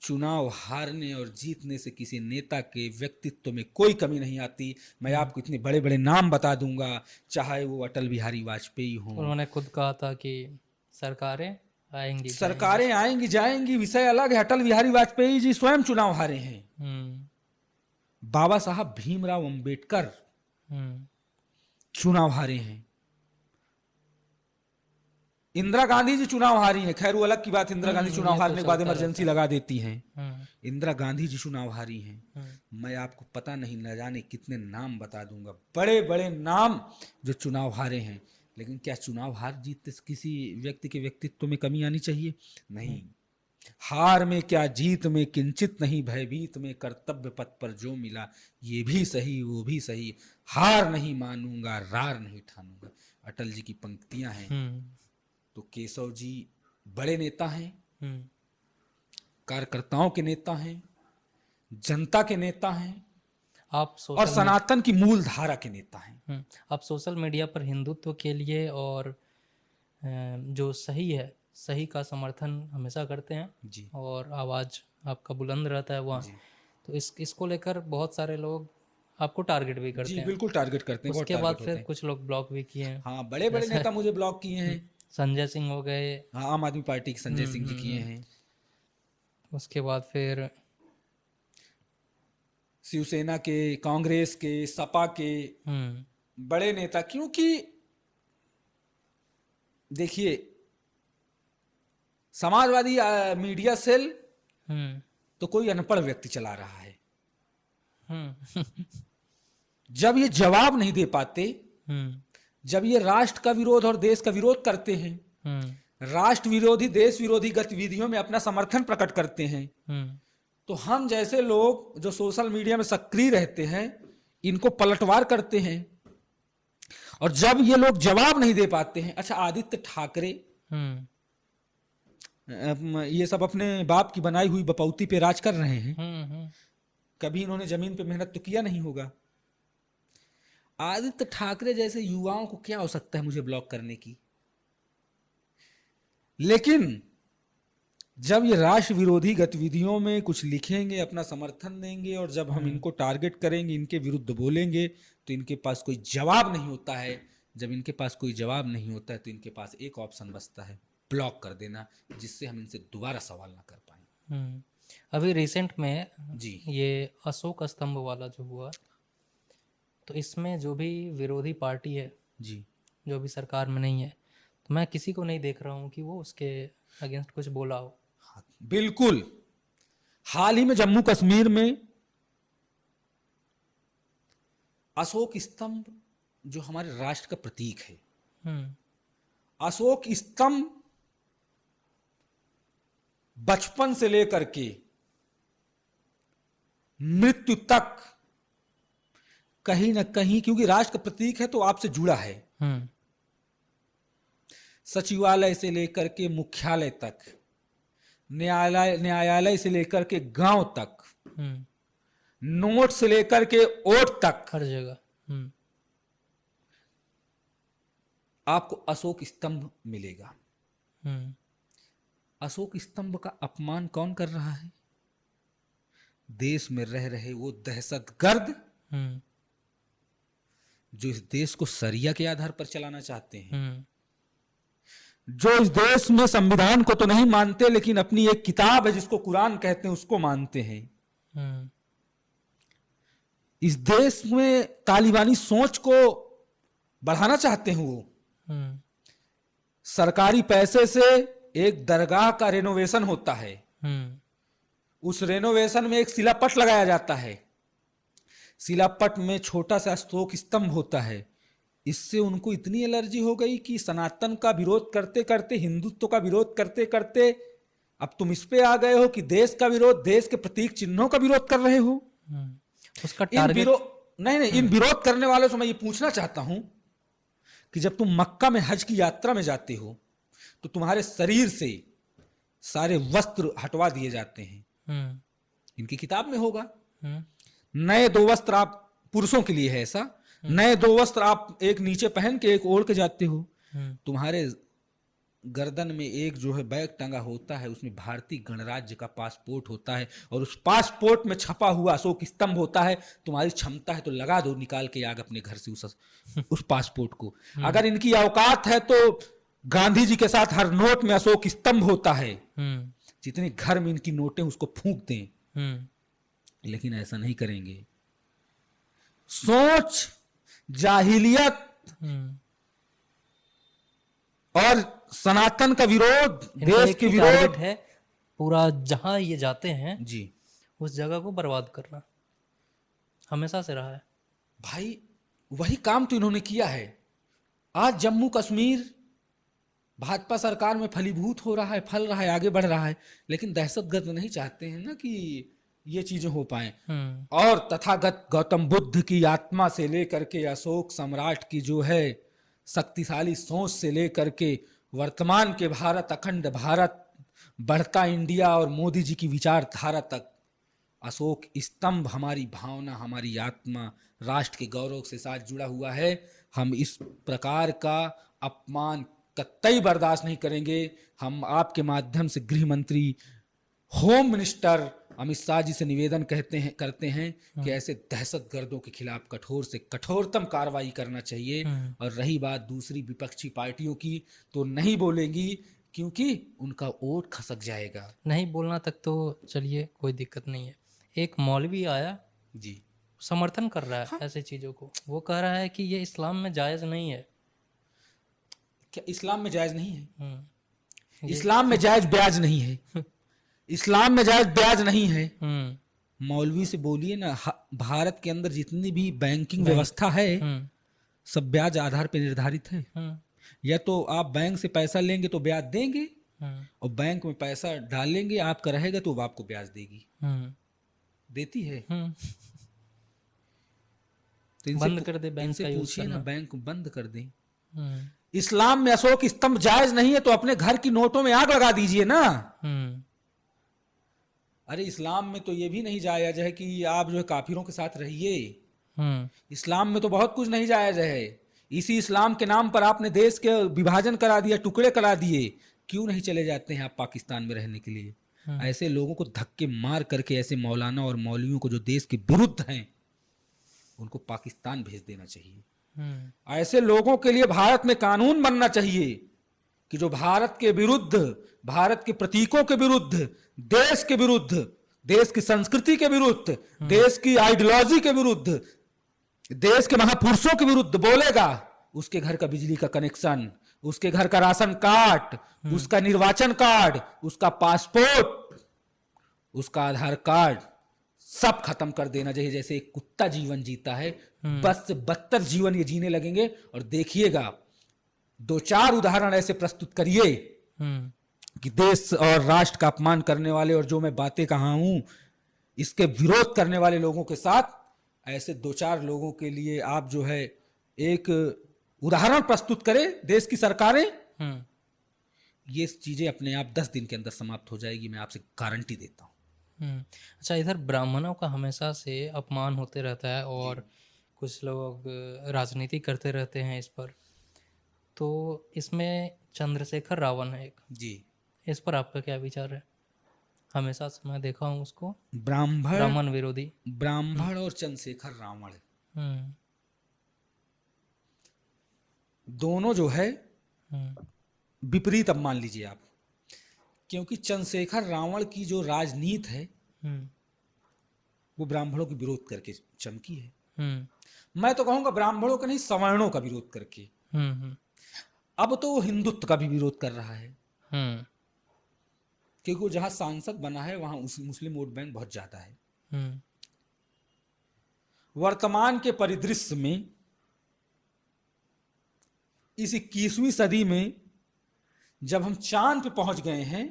चुनाव हारने और जीतने से किसी नेता के व्यक्तित्व में कोई कमी नहीं आती। मैं आपको इतने बड़े बड़े नाम बता दूंगा, चाहे वो अटल बिहारी वाजपेयी हो। उन्होंने खुद कहा था कि सरकारें आएंगी जाएंगी, विषय अलग है। अटल बिहारी वाजपेयी जी स्वयं चुनाव हारे हैं। बाबा साहब भीमराव अंबेडकर चुनाव हारे हैं। इंदिरा गांधी जी चुनाव हारी हैं। खैर वो अलग की बात, इंदिरा गांधी चुनाव हारने के बाद इमरजेंसी लगा देती हैं। इंदिरा गांधी जी चुनाव हारी हैं। मैं आपको पता नहीं न जाने कितने नाम बता दूंगा, बड़े बड़े नाम जो चुनाव हारे हैं। लेकिन क्या चुनाव हार जीत से किसी व्यक्ति के व्यक्तित्व में कमी आनी चाहिए? नहीं। हार में क्या जीत में किंचित नहीं, भयभीत में कर्तव्य पथ पर जो मिला, ये भी सही वो भी सही, हार नहीं मानूंगा रार नहीं ठानूंगा, अटल जी की पंक्तियां हैं। तो केशव जी बड़े नेता हैं, कार्यकर्ताओं के नेता हैं, जनता के नेता हैं, और सनातन की मूल धारा के नेता हैं। आप सोशल मीडिया पर हिंदुत्व के लिए और जो सही है, सही का समर्थन हमेशा करते हैं जी, और आवाज आपका बुलंद रहता है वहाँ। तो इसको लेकर बहुत सारे लोग आपको टारगेट भी करते हैं। बिल्कुल टारगेट करते हैं। उसके बाद फिर कुछ लोग ब्लॉक भी किए हैं। हाँ, बड़े बड़े नेता मुझे ब्लॉक किए हैं। संजय सिंह हो गए, हाँ, आम आदमी पार्टी के संजय सिंह जी किए हैं। उसके बाद फिर शिवसेना के, कांग्रेस के, सपा के बड़े नेता। क्योंकि देखिए, समाजवादी मीडिया सेल तो कोई अनपढ़ व्यक्ति चला रहा है। जब ये जवाब नहीं दे पाते, जब ये राष्ट्र का विरोध और देश का विरोध करते हैं, राष्ट्र विरोधी देश विरोधी गतिविधियों में अपना समर्थन प्रकट करते हैं, तो हम जैसे लोग जो सोशल मीडिया में सक्रिय रहते हैं, इनको पलटवार करते हैं। और जब ये लोग जवाब नहीं दे पाते हैं, अच्छा आदित्य ठाकरे ये सब अपने बाप की बनाई हुई बपौती पे राज कर रहे हैं। कभी इन्होंने जमीन पे मेहनत तो किया नहीं होगा। आदित्य ठाकरे जैसे युवाओं को क्या आवश्यकता है मुझे ब्लॉक करने की? लेकिन जब ये राष्ट्र विरोधी गतिविधियों में कुछ लिखेंगे, अपना समर्थन देंगे, और जब हम इनको टारगेट करेंगे, इनके विरुद्ध बोलेंगे, तो इनके पास कोई जवाब नहीं होता है। जब इनके पास कोई जवाब नहीं होता है तो इनके पास एक ऑप्शन बचता है, ब्लॉक कर देना, जिससे हम इनसे दोबारा सवाल ना कर पाए। अभी रिसेंट में जी ये अशोक स्तंभ वाला जो हुआ, तो इसमें जो भी विरोधी पार्टी है, जी जो भी सरकार में नहीं है, तो मैं किसी को नहीं देख रहा हूँ कि वो उसके अगेंस्ट कुछ बोला हो। बिल्कुल। हाल ही में जम्मू कश्मीर में अशोक स्तंभ जो हमारे राष्ट्र का प्रतीक है, अशोक स्तंभ बचपन से लेकर के मृत्यु तक कहीं ना कहीं, क्योंकि राष्ट्र का प्रतीक है तो आपसे जुड़ा है। सचिवालय से लेकर के मुख्यालय तक, न्यायालय से लेकर के गांव तक, नोट से लेकर के ओट तक, हर जगह आपको अशोक स्तंभ मिलेगा। अशोक स्तंभ का अपमान कौन कर रहा है? देश में रह रहे वो दहशतगर्द जो इस देश को शरिया के आधार पर चलाना चाहते हैं, जो इस देश में संविधान को तो नहीं मानते लेकिन अपनी एक किताब है जिसको कुरान कहते हैं उसको मानते हैं। इस देश में तालिबानी सोच को बढ़ाना चाहते हैं। वो सरकारी पैसे से एक दरगाह का रेनोवेशन होता है, उस रेनोवेशन में एक शिलापट लगाया जाता है, शिलापट में छोटा सा अशोक स्तंभ होता है। इससे उनको इतनी एलर्जी हो गई कि सनातन का विरोध करते करते, हिंदुत्व का विरोध करते करते अब तुम इस पे आ गए हो कि देश का विरोध, देश के प्रतीक चिन्हों का विरोध कर रहे हो। उसका इन विरोध नहीं, इन विरोध करने वालों से मैं ये पूछना चाहता हूं कि जब तुम मक्का में हज की यात्रा में जाते हो तो तुम्हारे शरीर से सारे वस्त्र हटवा दिए जाते हैं। इनकी किताब में होगा, नए 2 वस्त्र आप, पुरुषों के लिए है ऐसा, नए 2 वस्त्र आप एक नीचे पहन के एक ओढ़ के जाते हो। तुम्हारे गर्दन में एक जो है बैग टंगा होता है, उसमें भारतीय गणराज्य का पासपोर्ट होता है और उस पासपोर्ट में छपा हुआ अशोक स्तंभ होता है। तुम्हारी क्षमता है तो लगा दो निकाल के आग अपने घर से उस पासपोर्ट को। अगर इनकी औकात है तो गांधी जी के साथ हर नोट में अशोक स्तंभ होता है। जितने घर में इनकी नोटें उसको फूंक दें, लेकिन ऐसा नहीं करेंगे। सोच, जाहिलियत और सनातन का विरोध, देश के विरोध है पूरा। जहां ये जाते हैं जी, उस जगह को बर्बाद करना हमेशा से रहा है भाई। वही काम तो इन्होंने किया है। आज जम्मू कश्मीर भाजपा सरकार में फलीभूत हो रहा है, फल रहा है, आगे बढ़ रहा है, लेकिन दहशतगर्द नहीं चाहते हैं ना कि ये चीजें हो पाए। और तथागत गौतम बुद्ध की आत्मा से लेकर के अशोक सम्राट की जो है शक्तिशाली सोच से लेकर के वर्तमान के भारत, अखंड भारत, बढ़ता इंडिया और मोदी जी की विचारधारा तक अशोक स्तंभ हमारी भावना, हमारी आत्मा, राष्ट्र के गौरव से साथ जुड़ा हुआ है। हम इस प्रकार का अपमान कतई बर्दाश्त नहीं करेंगे। हम आपके माध्यम से गृह मंत्री, होम मिनिस्टर अमित शाह जी से निवेदन करते हैं कि ऐसे दहशतगर्दों के खिलाफ कठोर से कठोरतम कार्रवाई करना चाहिए। और रही बात दूसरी विपक्षी पार्टियों की, तो नहीं बोलेंगी क्योंकि उनका वोट खसक जाएगा। नहीं बोलना तक तो चलिए कोई दिक्कत नहीं है। एक मौलवी आया जी, समर्थन कर रहा है ऐसे चीजों को। वो कह रहा है कि ये इस्लाम में जायज नहीं है। क्या इस्लाम में जायज नहीं है? इस्लाम में जायज ब्याज नहीं है। इस्लाम में जायज ब्याज नहीं है। मौलवी से बोलिए ना, भारत के अंदर जितनी भी बैंकिंग व्यवस्था है सब ब्याज आधार पर निर्धारित है। या तो आप बैंक से पैसा लेंगे तो ब्याज देंगे, और बैंक में पैसा डालेंगे आपका रहेगा तो वो आपको ब्याज देगी, देती है। तो बंद कर दे बैंक का यूज पूछिए ना, करना। बैंक बंद कर दें। इस्लाम में अशोक स्तंभ जायज नहीं है तो अपने घर की नोटों में आग लगा दीजिए ना। अरे इस्लाम में तो ये भी नहीं जायज है कि आप जो है काफिरों के साथ रहिए। इस्लाम में तो बहुत कुछ नहीं जायज है। इसी इस्लाम के नाम पर आपने देश के विभाजन करा दिया, टुकड़े करा दिए। क्यों नहीं चले जाते हैं आप पाकिस्तान में रहने के लिए? ऐसे लोगों को धक्के मार करके, ऐसे मौलाना और मौलवियों को जो देश के विरुद्ध हैं, उनको पाकिस्तान भेज देना चाहिए। ऐसे लोगों के लिए भारत में कानून बनना चाहिए कि जो भारत के विरुद्ध, भारत के प्रतीकों के विरुद्ध, देश के विरुद्ध देश की संस्कृति के विरुद्ध, देश की आइडियोलॉजी के विरुद्ध, देश के महापुरुषों के विरुद्ध बोलेगा, उसके घर का बिजली का कनेक्शन, उसके घर का राशन कार्ड, उसका निर्वाचन कार्ड, उसका पासपोर्ट, उसका आधार कार्ड सब खत्म कर देना चाहिए। जैसे एक कुत्ता जीवन जीता है, बस से बदतर जीवन ये जीने लगेंगे। और देखिएगा, 2-4 उदाहरण ऐसे प्रस्तुत करिए कि देश और राष्ट्र का अपमान करने वाले, और जो मैं बातें कहा हूं इसके विरोध करने वाले लोगों के साथ, ऐसे 2-4 लोगों के लिए आप जो है एक उदाहरण प्रस्तुत करें। देश की सरकारें, ये चीजें अपने आप 10 दिन के अंदर समाप्त हो जाएगी, मैं आपसे गारंटी देता हूं। अच्छा, इधर ब्राह्मणों का हमेशा से अपमान होते रहता है और कुछ लोग राजनीति करते रहते हैं इस पर। तो इसमें चंद्रशेखर रावण है एक जी, इस पर आपका क्या विचार है? हमेशा से मैं देखा हूँ उसको ब्राह्मण ब्राह्मण विरोधी। और चंद्रशेखर रावण हम्म दोनों जो है हम्म विपरीत, अब मान लीजिए आप, क्योंकि चंद्रशेखर रावण की जो राजनीति है हम्म वो ब्राह्मणों की विरोध करके चमकी है। हम्म मैं तो कहूंगा ब्राह्मणों का नहीं, सवर्णों का विरोध करके। हम्म अब तो वो हिंदुत्व का भी विरोध कर रहा है, हम्म क्योंकि वो जहां सांसद बना है वहां मुस्लिम वोट बैंक बहुत ज्यादा है। हम्म वर्तमान के परिदृश्य में इस 21वीं सदी में जब हम चांद पे पहुंच गए हैं,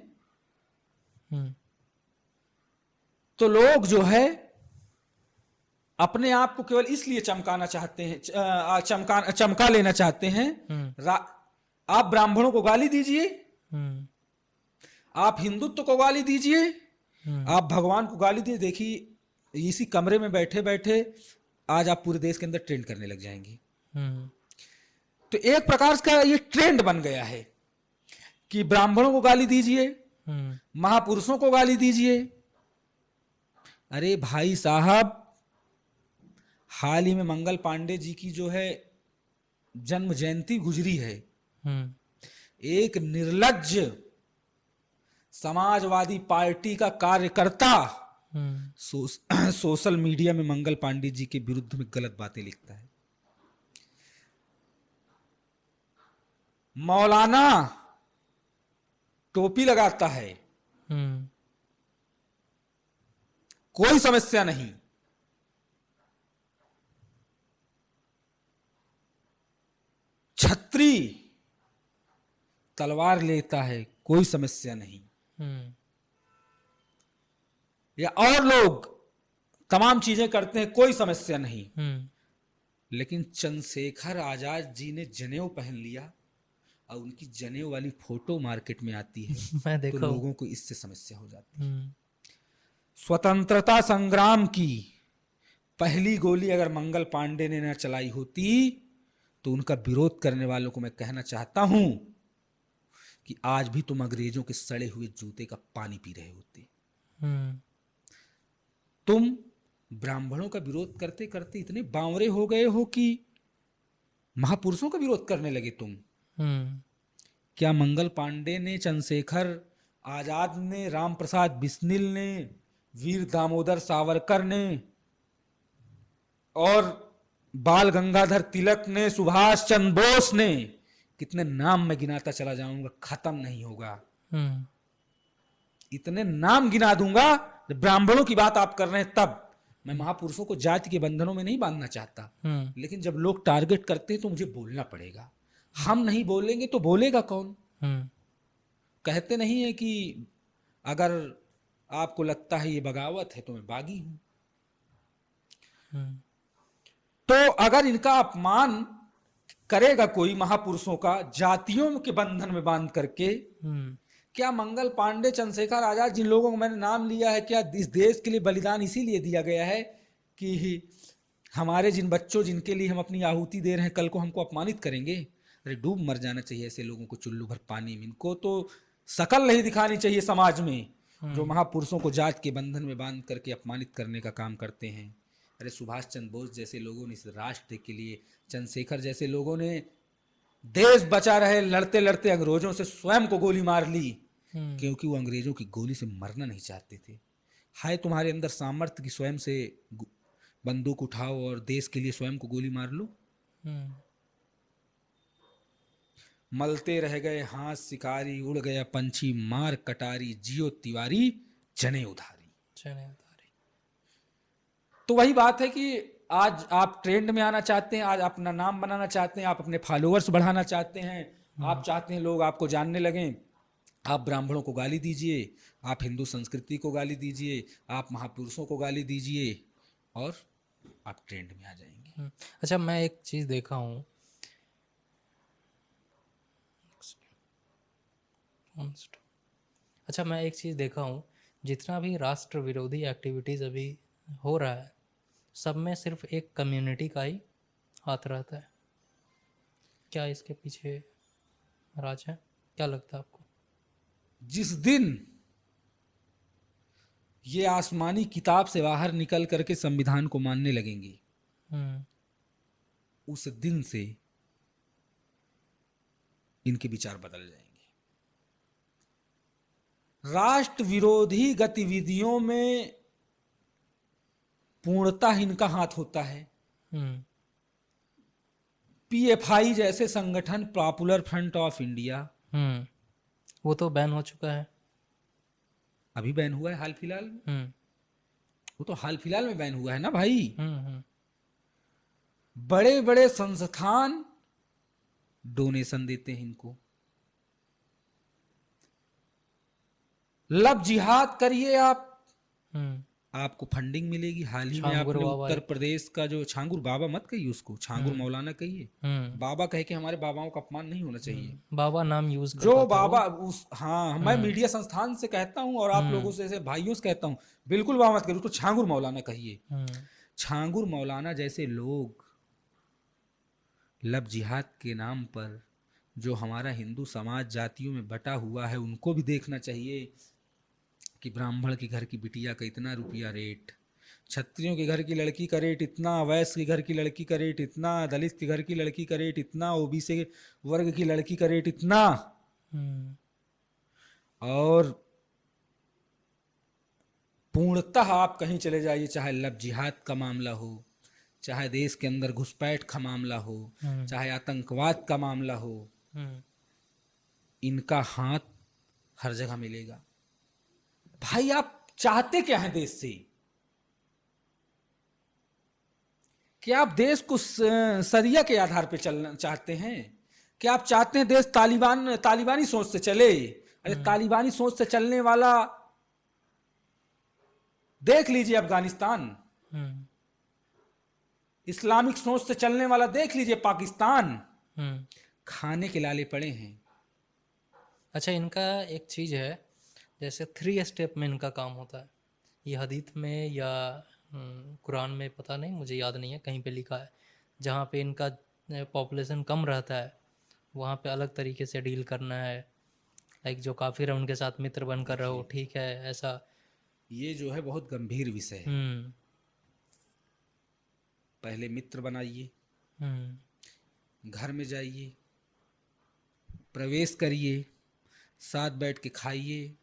हम्म तो लोग जो है अपने आप को केवल इसलिए चमकाना चाहते हैं, चमका लेना चाहते हैं। आप ब्राह्मणों को गाली दीजिए, आप हिंदुत्व को गाली दीजिए, आप भगवान को गाली दीजिए। देखिए, इसी कमरे में बैठे बैठे आज आप पूरे देश के अंदर ट्रेंड करने लग जाएंगे। तो एक प्रकार का ये ट्रेंड बन गया है कि ब्राह्मणों को गाली दीजिए, महापुरुषों को गाली दीजिए। अरे भाई साहब, हाल ही में मंगल पांडे जी की जो है जन्म जयंती गुजरी है। एक निर्लज्ज समाजवादी पार्टी का कार्यकर्ता सोशल मीडिया में मंगल पांडे जी के विरुद्ध में गलत बातें लिखता है। मौलाना टोपी लगाता है, कोई समस्या नहीं। छत्री तलवार लेता है, कोई समस्या नहीं। या और लोग तमाम चीजें करते हैं, कोई समस्या नहीं। लेकिन चंद्रशेखर आजाद जी ने जनेऊ पहन लिया और उनकी जनेऊ वाली फोटो मार्केट में आती है तो लोगों को इससे समस्या हो जाती है। स्वतंत्रता संग्राम की पहली गोली अगर मंगल पांडे ने न चलाई होती तो उनका विरोध करने वालों को मैं कहना चाहता हूं कि आज भी तुम अंग्रेजों के सड़े हुए जूते का पानी पी रहे होते। तुम ब्राह्मणों का विरोध करते करते इतने बावरे हो गए हो कि महापुरुषों का विरोध करने लगे तुम। क्या मंगल पांडे ने, चंद्रशेखर आजाद ने, राम प्रसाद बिस्मिल ने, वीर दामोदर सावरकर ने और बाल गंगाधर तिलक ने, सुभाष चंद्र बोस ने, कितने नाम मैं गिनाता चला जाऊंगा, खत्म नहीं होगा। इतने नाम गिना दूंगा। जब ब्राह्मणों की बात आप कर रहे हैं तब मैं महापुरुषों को जाति के बंधनों में नहीं बांधना चाहता, लेकिन जब लोग टारगेट करते हैं तो मुझे बोलना पड़ेगा। हम नहीं बोलेंगे तो बोलेगा कौन? कहते नहीं है कि अगर आपको लगता है ये बगावत है तो मैं बागी हूं। तो अगर इनका अपमान करेगा कोई महापुरुषों का जातियों के बंधन में बांध करके, क्या मंगल पांडे, चंद्रशेखर आजाद, जिन लोगों को मैंने नाम लिया है, क्या इस देश के लिए बलिदान इसीलिए दिया गया है कि हमारे जिन बच्चों जिनके लिए हम अपनी आहुति दे रहे हैं कल को हमको अपमानित करेंगे? अरे डूब मर जाना चाहिए ऐसे लोगों को चुल्लू भर पानी में। इनको तो शकल नहीं दिखानी चाहिए समाज में, जो महापुरुषों को जात के बंधन में बांध करके अपमानित करने का काम करते हैं। अरे सुभाष चंद्र बोस जैसे लोगों ने इस राष्ट्र के लिए, चंद्रशेखर जैसे लोगों ने देश बचा रहे लड़ते लड़ते अंग्रेजों से स्वयं को गोली मार ली, क्योंकि वो अंग्रेजों की गोली से मरना नहीं चाहते थे। है तुम्हारे अंदर सामर्थ्य कि स्वयं से बंदूक उठाओ और देश के लिए स्वयं को गोली मार लो? मलते रह गए हाथ शिकारी, उड़ गया पंछी मार कटारी, जियो तिवारी जने उधारी। चने उतारी। तो वही बात है कि आज आप ट्रेंड में आना चाहते हैं, आज अपना नाम बनाना चाहते हैं, आप अपने फॉलोअर्स बढ़ाना चाहते हैं, आप चाहते हैं लोग आपको जानने लगें, आप ब्राह्मणों को गाली दीजिए, आप हिंदू संस्कृति को गाली दीजिए, आप महापुरुषों को गाली दीजिए और आप ट्रेंड में आ जाएंगे। अच्छा, मैं एक चीज़ देखा हूँ, अच्छा मैं एक चीज़ देखा हूँ, जितना भी राष्ट्र विरोधी एक्टिविटीज़ अभी हो रहा है, सब में सिर्फ एक कम्युनिटी का ही हाथ रहता है। क्या इसके पीछे राज है? क्या लगता है आपको? जिस दिन ये आसमानी किताब से बाहर निकल करके संविधान को मानने लगेंगे, उस दिन से इनके विचार बदल जाएंगे। राष्ट्र विरोधी गतिविधियों में पूर्णतः इनका हाथ होता है। पीएफआई जैसे संगठन, पॉपुलर फ्रंट ऑफ इंडिया, वो तो बैन हो चुका है, अभी बैन हुआ है हाल फिलहाल में। वो तो हाल फिलहाल में बैन हुआ है ना भाई। बड़े बड़े संस्थान डोनेशन देते हैं इनको। लव जिहाद करिए आप, आपको फंडिंग मिलेगी। हाल ही में आपने उत्तर प्रदेश का जो छांगुर बाबा, मत कहिए उसको, छांगुर मौलाना कहिए, बाबा कह के हमारे बाबाओं का अपमान नहीं होना चाहिए। बाबा नाम यूज करता जो बाबा उस, हाँ मैं मीडिया संस्थान से कहता हूँ और आप लोगों से ऐसे भाइयों से कहता हूँ, बिल्कुल बाबा मत करिए उसको, छांगुर मौलाना कहिए। छांगुर मौलाना जैसे लोग लव जिहाद के नाम पर जो हमारा हिंदू समाज जातियों में बटा हुआ है, उनको भी देखना चाहिए कि ब्राह्मण के घर की बिटिया का इतना रुपया रेट, क्षत्रियों के घर की लड़की का रेट इतना, वैश्य के घर की लड़की का रेट इतना, दलित के घर की लड़की का रेट इतना, ओबीसी वर्ग की लड़की का रेट इतना। और पूर्णतः आप कहीं चले जाइए, चाहे लव जिहाद का मामला हो, चाहे देश के अंदर घुसपैठ का मामला हो, चाहे आतंकवाद का मामला हो, इनका हाथ हर जगह मिलेगा। भाई आप चाहते क्या हैं देश से? क्या आप देश को शरिया के आधार पर चलना चाहते हैं? क्या आप चाहते हैं देश तालिबानी सोच से चले? अरे तालिबानी सोच से चलने वाला देख लीजिए अफगानिस्तान, इस्लामिक सोच से चलने वाला देख लीजिए पाकिस्तान, खाने के लाले पड़े हैं। अच्छा, इनका एक चीज़ है, जैसे 3 स्टेप में इनका काम होता है, ये हदीत में या कुरान में, पता नहीं, मुझे याद नहीं है, कहीं पे लिखा है, जहाँ पे इनका पॉपुलेशन कम रहता है वहाँ पे अलग तरीके से डील करना है, लाइक जो काफिर है उनके साथ मित्र बनकर रहो, ठीक है, ऐसा। ये जो है बहुत गंभीर विषय है। पहले मित्र बनाइए, घर में जाइए, प्रवेश करिए, साथ बैठ के खाइए,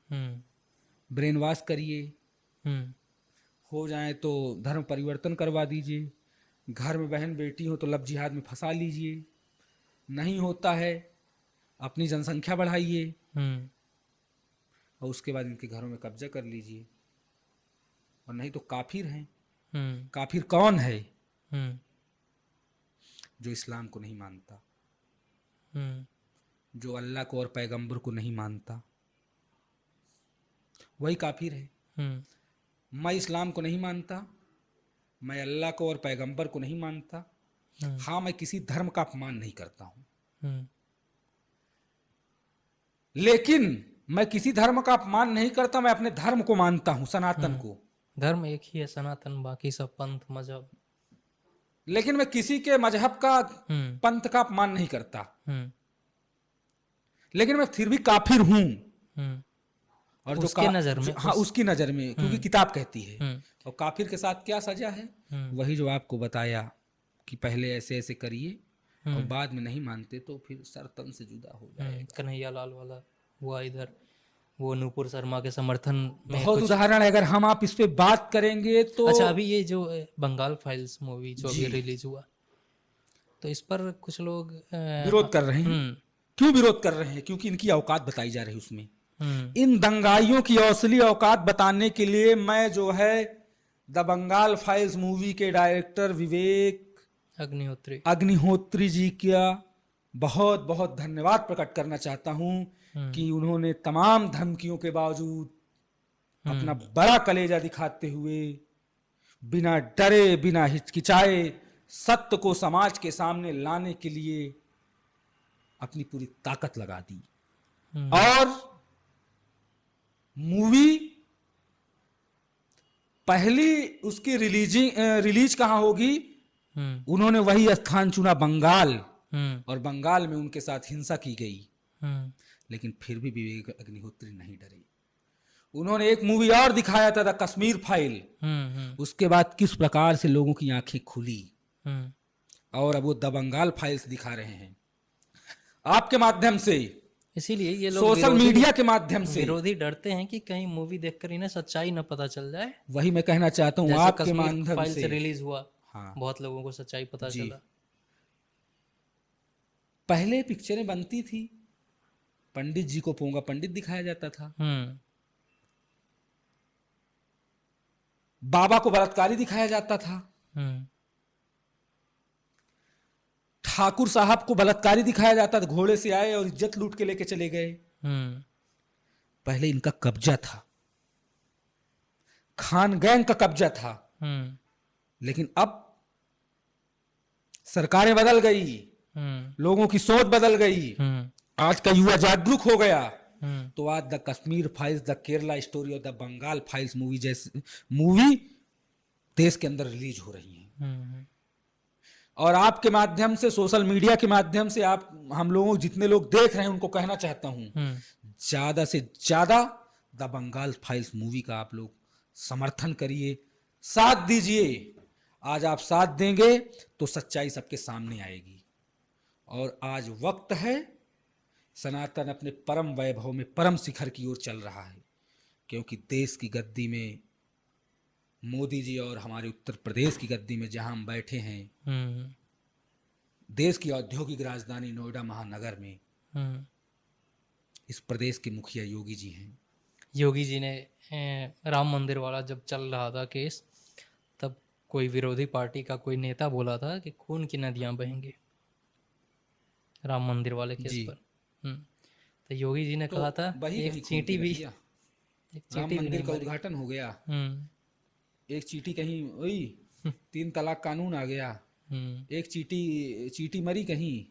ब्रेन वॉश करिए, हो जाए तो धर्म परिवर्तन करवा दीजिए, घर में बहन बेटी हो तो लव जिहाद में फंसा लीजिए, नहीं होता है अपनी जनसंख्या बढ़ाइए और उसके बाद इनके घरों में कब्जा कर लीजिए। और नहीं तो काफिर हैं। काफिर कौन है? जो इस्लाम को नहीं मानता, जो अल्लाह को और पैगंबर को नहीं मानता, वही काफिर है। मैं इस्लाम को नहीं मानता, मैं अल्लाह को और पैगंबर को नहीं मानता, हाँ मैं किसी धर्म का अपमान नहीं करता हूं, लेकिन मैं किसी धर्म का अपमान नहीं करता, मैं अपने धर्म को मानता हूं, सनातन को। धर्म एक ही है, सनातन, बाकी सब पंथ मजहब। लेकिन मैं किसी के मजहब का, पंथ का अपमान नहीं करता, लेकिन मैं फिर भी काफिर हूं। और उसके नजर में, हाँ उसकी नजर में, क्योंकि किताब कहती है। और काफिर के साथ क्या सजा है? वही जो आपको बताया कि पहले ऐसे ऐसे करिए और बाद में नहीं मानते तो फिर सर तन से जुदा हो जाएगा। कन्हैया लाल वाला हुआ इधर। वो नूपुर शर्मा के समर्थन में बहुत कुछ। उदाहरण है, अगर हम आप इस पे बात करेंगे तो। अच्छा, अभी ये जो बंगाल फाइल्स मूवी जो जी, अभी रिलीज हुआ, तो इस पर कुछ लोग विरोध कर रहे हैं। हम्म क्यों विरोध कर रहे हैं? क्योंकि इनकी औकात बताई जा रही है उसमें। हम्म इन दंगाइयों की असली औकात बताने के लिए मैं जो है द बंगाल फाइल्स मूवी के डायरेक्टर विवेक अग्निहोत्री। अग्निहोत्री जी का बहुत बहुत धन्यवाद प्रकट करना चाहता हूं हम्म कि उन्होंने तमाम धमकियों के बावजूद अपना हम्म बड़ा कलेजा दिखाते हुए, बिना डरे बिना हिचकिचाए सत्य को समाज के सामने लाने के लिए अपनी पूरी ताकत लगा दी। हम्म और मूवी पहली उसकी रिलीज कहां होगी? हम्म उन्होंने वही स्थान चुना, बंगाल। हम्म और बंगाल में उनके साथ हिंसा की गई, हम्म लेकिन फिर भी विवेक अग्निहोत्री नहीं डरे। उन्होंने एक मूवी और दिखाया था, द कश्मीर फाइल। हम्म उसके बाद किस प्रकार से लोगों की आंखें खुली, हम्म और अब वो द बंगाल फाइल्स दिखा रहे हैं आपके माध्यम से, इसीलिए ये लोग सोशल मीडिया के माध्यम से। विरोधी डरते हैं कि कहीं मूवी देखकर इन्हें सच्चाई न पता चल जाए। वही मैं कहना चाहता हूँ जैसे आपके कश्मीर माध्यम फाइल से। से रिलीज हुआ, हाँ बहुत लोगों को सच्चाई पता जी, चला। पहले पिक्चरें बनती थी, पंडित जी को पोंगा पंडित दिखाया जाता था, बाबा को बलात्कारी दिखाया जाता था, हम्म ठाकुर साहब को बलात्कारी दिखाया जाता था, घोड़े से आए और इज्जत लूट के लेके चले गए। हम्म पहले इनका कब्जा था, खान गैंग का कब्जा था। हम्म लेकिन अब सरकारें बदल गई, हम्म लोगों की सोच बदल गई, हम्म आज का युवा जागरूक हो गया। हम्म तो आज the Kashmir files, the Kerala story और द बंगाल फाइल्स मूवी जैसी मूवी देश के अंदर रिलीज हो रही है। हम्म और आपके माध्यम से, सोशल मीडिया के माध्यम से, आप हम लोगों जितने लोग देख रहे हैं उनको कहना चाहता हूं, हम्म ज्यादा से ज्यादा द बंगाल फाइल्स मूवी का आप लोग समर्थन करिए, साथ दीजिए। आज आप साथ देंगे तो सच्चाई सबके सामने आएगी। और आज वक्त है, सनातन अपने परम वैभव में परम शिखर की ओर चल रहा है, क्योंकि देश की गद्दी में मोदी जी और हमारे उत्तर प्रदेश की गद्दी में जहां हम बैठे हैं, हम्म देश की औद्योगिक राजधानी नोएडा महानगर में, हम्म इस प्रदेश के मुखिया योगी जी हैं। योगी जी ने राम मंदिर वाला जब चल रहा था केस, तब कोई विरोधी पार्टी का कोई नेता बोला था कि खून की नदियां बहेंगी राम मंदिर वाले केस जी, पर। तो योगी जी ने तो कहा था वही एक कहीं खून की चींटी भी नदियां। एक राम चींटी भी मंदिर नहीं का मरी। उद्घाटन हो गया, हम्म एक चीटी कहीं वही 3 तलाक कानून आ गया, हम्म एक चीटी चीटी मरी कहीं,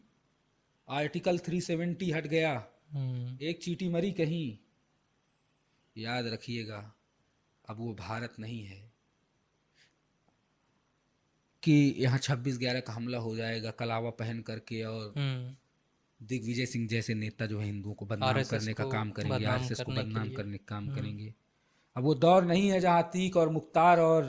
आर्टिकल 370 हट गया, हम्म एक चीटी मरी कहीं। याद रखिएगा, अब वो भारत नहीं है कि यहाँ 26/11 का हमला हो जाएगा कलावा पहन करके, और हम्म दिग्विजय सिंह जैसे नेता जो है हिंदुओं को बदनाम आरएसएस करने का को काम करेंगे, बदनाम आरएसएस को करने के बदनाम लिए। करने का काम हम्म करेंगे। अब वो दौर नहीं है जहाँ अतीक और मुख्तार और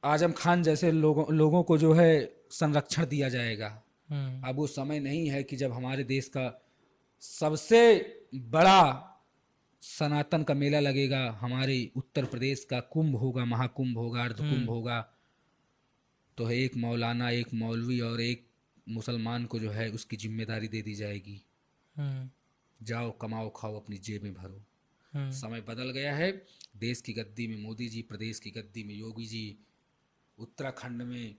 आजम खान जैसे लोगों को जो है संरक्षण दिया जाएगा। हम्म अब वो समय नहीं है कि जब हमारे देश का सबसे बड़ा सनातन का मेला लगेगा, हमारे उत्तर प्रदेश का कुंभ होगा, महाकुंभ होगा, अर्धकुंभ हम्म होगा, तो एक मौलाना, एक मौलवी और एक मुसलमान को जो है उसकी जिम्मेदारी दे दी जाएगी, हम्म जाओ कमाओ खाओ अपनी जेब में भरो। हम्म समय बदल गया है, देश की गद्दी में मोदी जी, प्रदेश की गद्दी में योगी जी, उत्तराखंड में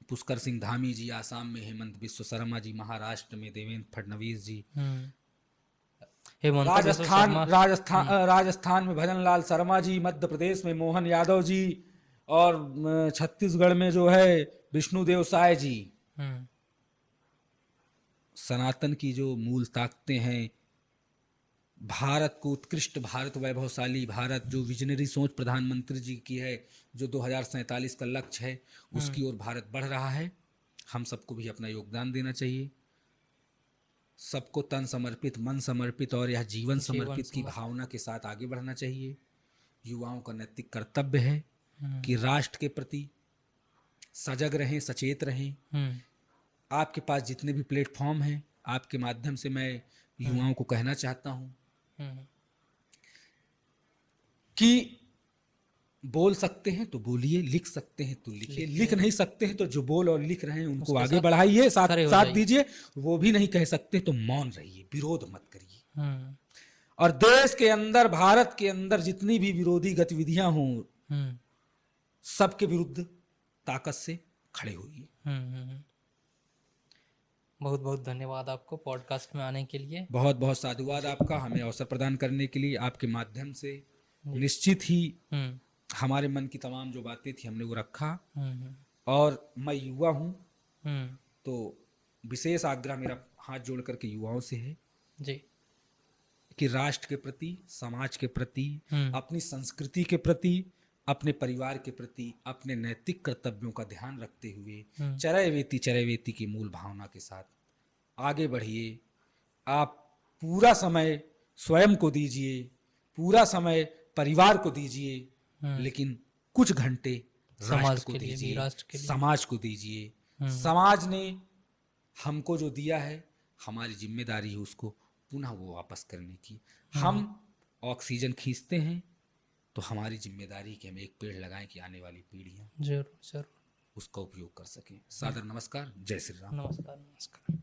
पुष्कर सिंह धामी जी, आसाम में हेमंत बिस्व शर्मा जी, महाराष्ट्र में देवेंद्र फडणवीस जी, हम्म हेमंत बिस्व शर्मा। राजस्थान में भजन लाल शर्मा जी, मध्य प्रदेश में मोहन यादव जी, और छत्तीसगढ़ में जो है विष्णुदेव साय जी। हम्म सनातन की जो मूल ताकतें हैं, भारत को उत्कृष्ट भारत, वैभवशाली भारत, जो विजनरी सोच प्रधानमंत्री जी की है, जो 2047 का लक्ष्य है, उसकी ओर भारत बढ़ रहा है। हम सबको भी अपना योगदान देना चाहिए, सबको तन समर्पित, मन समर्पित और यह जीवन जीवन समर्पित की समर्पित। भावना के साथ आगे बढ़ना चाहिए। युवाओं का नैतिक कर्तव्य है हम्म कि राष्ट्र के प्रति सजग रहें, सचेत रहें। हम्म आपके पास जितने भी प्लेटफॉर्म हैं, आपके माध्यम से मैं युवाओं को कहना चाहता हूँ हम्म, कि बोल सकते हैं तो बोलिए, लिख सकते हैं तो लिखिए, लिख नहीं सकते हैं तो जो बोल और लिख रहे हैं उनको उसके आगे साथ बढ़ाइए, साथ खड़े हो साथ जाइए। दीजिए। वो भी नहीं कह सकते तो मौन रहिए, विरोध मत करिए। हम्म, और देश के अंदर, भारत के अंदर जितनी भी विरोधी गतिविधियां हों, हम्म, सबके विरुद्ध ताकत से खड़े होइए। बहुत बहुत धन्यवाद आपको पॉडकास्ट में आने के लिए। बहुत बहुत साधुवाद आपका, हमें अवसर प्रदान करने के लिए। आपके माध्यम से जी। निश्चित ही हम्म, हमारे मन की तमाम जो बातें थी हमने वो रखा। हम्म, और मैं युवा हूँ हम्म, तो विशेष आग्रह मेरा हाथ जोड़ करके युवाओं से है जी। कि राष्ट्र के प्रति, समाज के प्रति, हम्म, अपनी संस्कृति के प्रति, अपने परिवार के प्रति, अपने नैतिक कर्तव्यों का ध्यान रखते हुए हम्म, चरैवेति की मूल भावना के साथ आगे बढ़िए। आप पूरा समय स्वयं को दीजिए, पूरा समय परिवार को दीजिए, हम्म, लेकिन कुछ घंटे राष्ट्र समाज को के लिए भी, दीजिए, राष्ट्र के लिए। समाज को दीजिए। हम्म, समाज ने हमको जो दिया है, हमारी जिम्मेदारी है उसको पुनः वो वापस करने की। हम ऑक्सीजन खींचते हैं तो हमारी जिम्मेदारी है कि हम एक पेड़ लगाएं कि आने वाली पीढ़ियां जरूर जरूर। उसका उपयोग कर सकें। सादर नमस्कार, जय श्री राम। नमस्कार नमस्कार।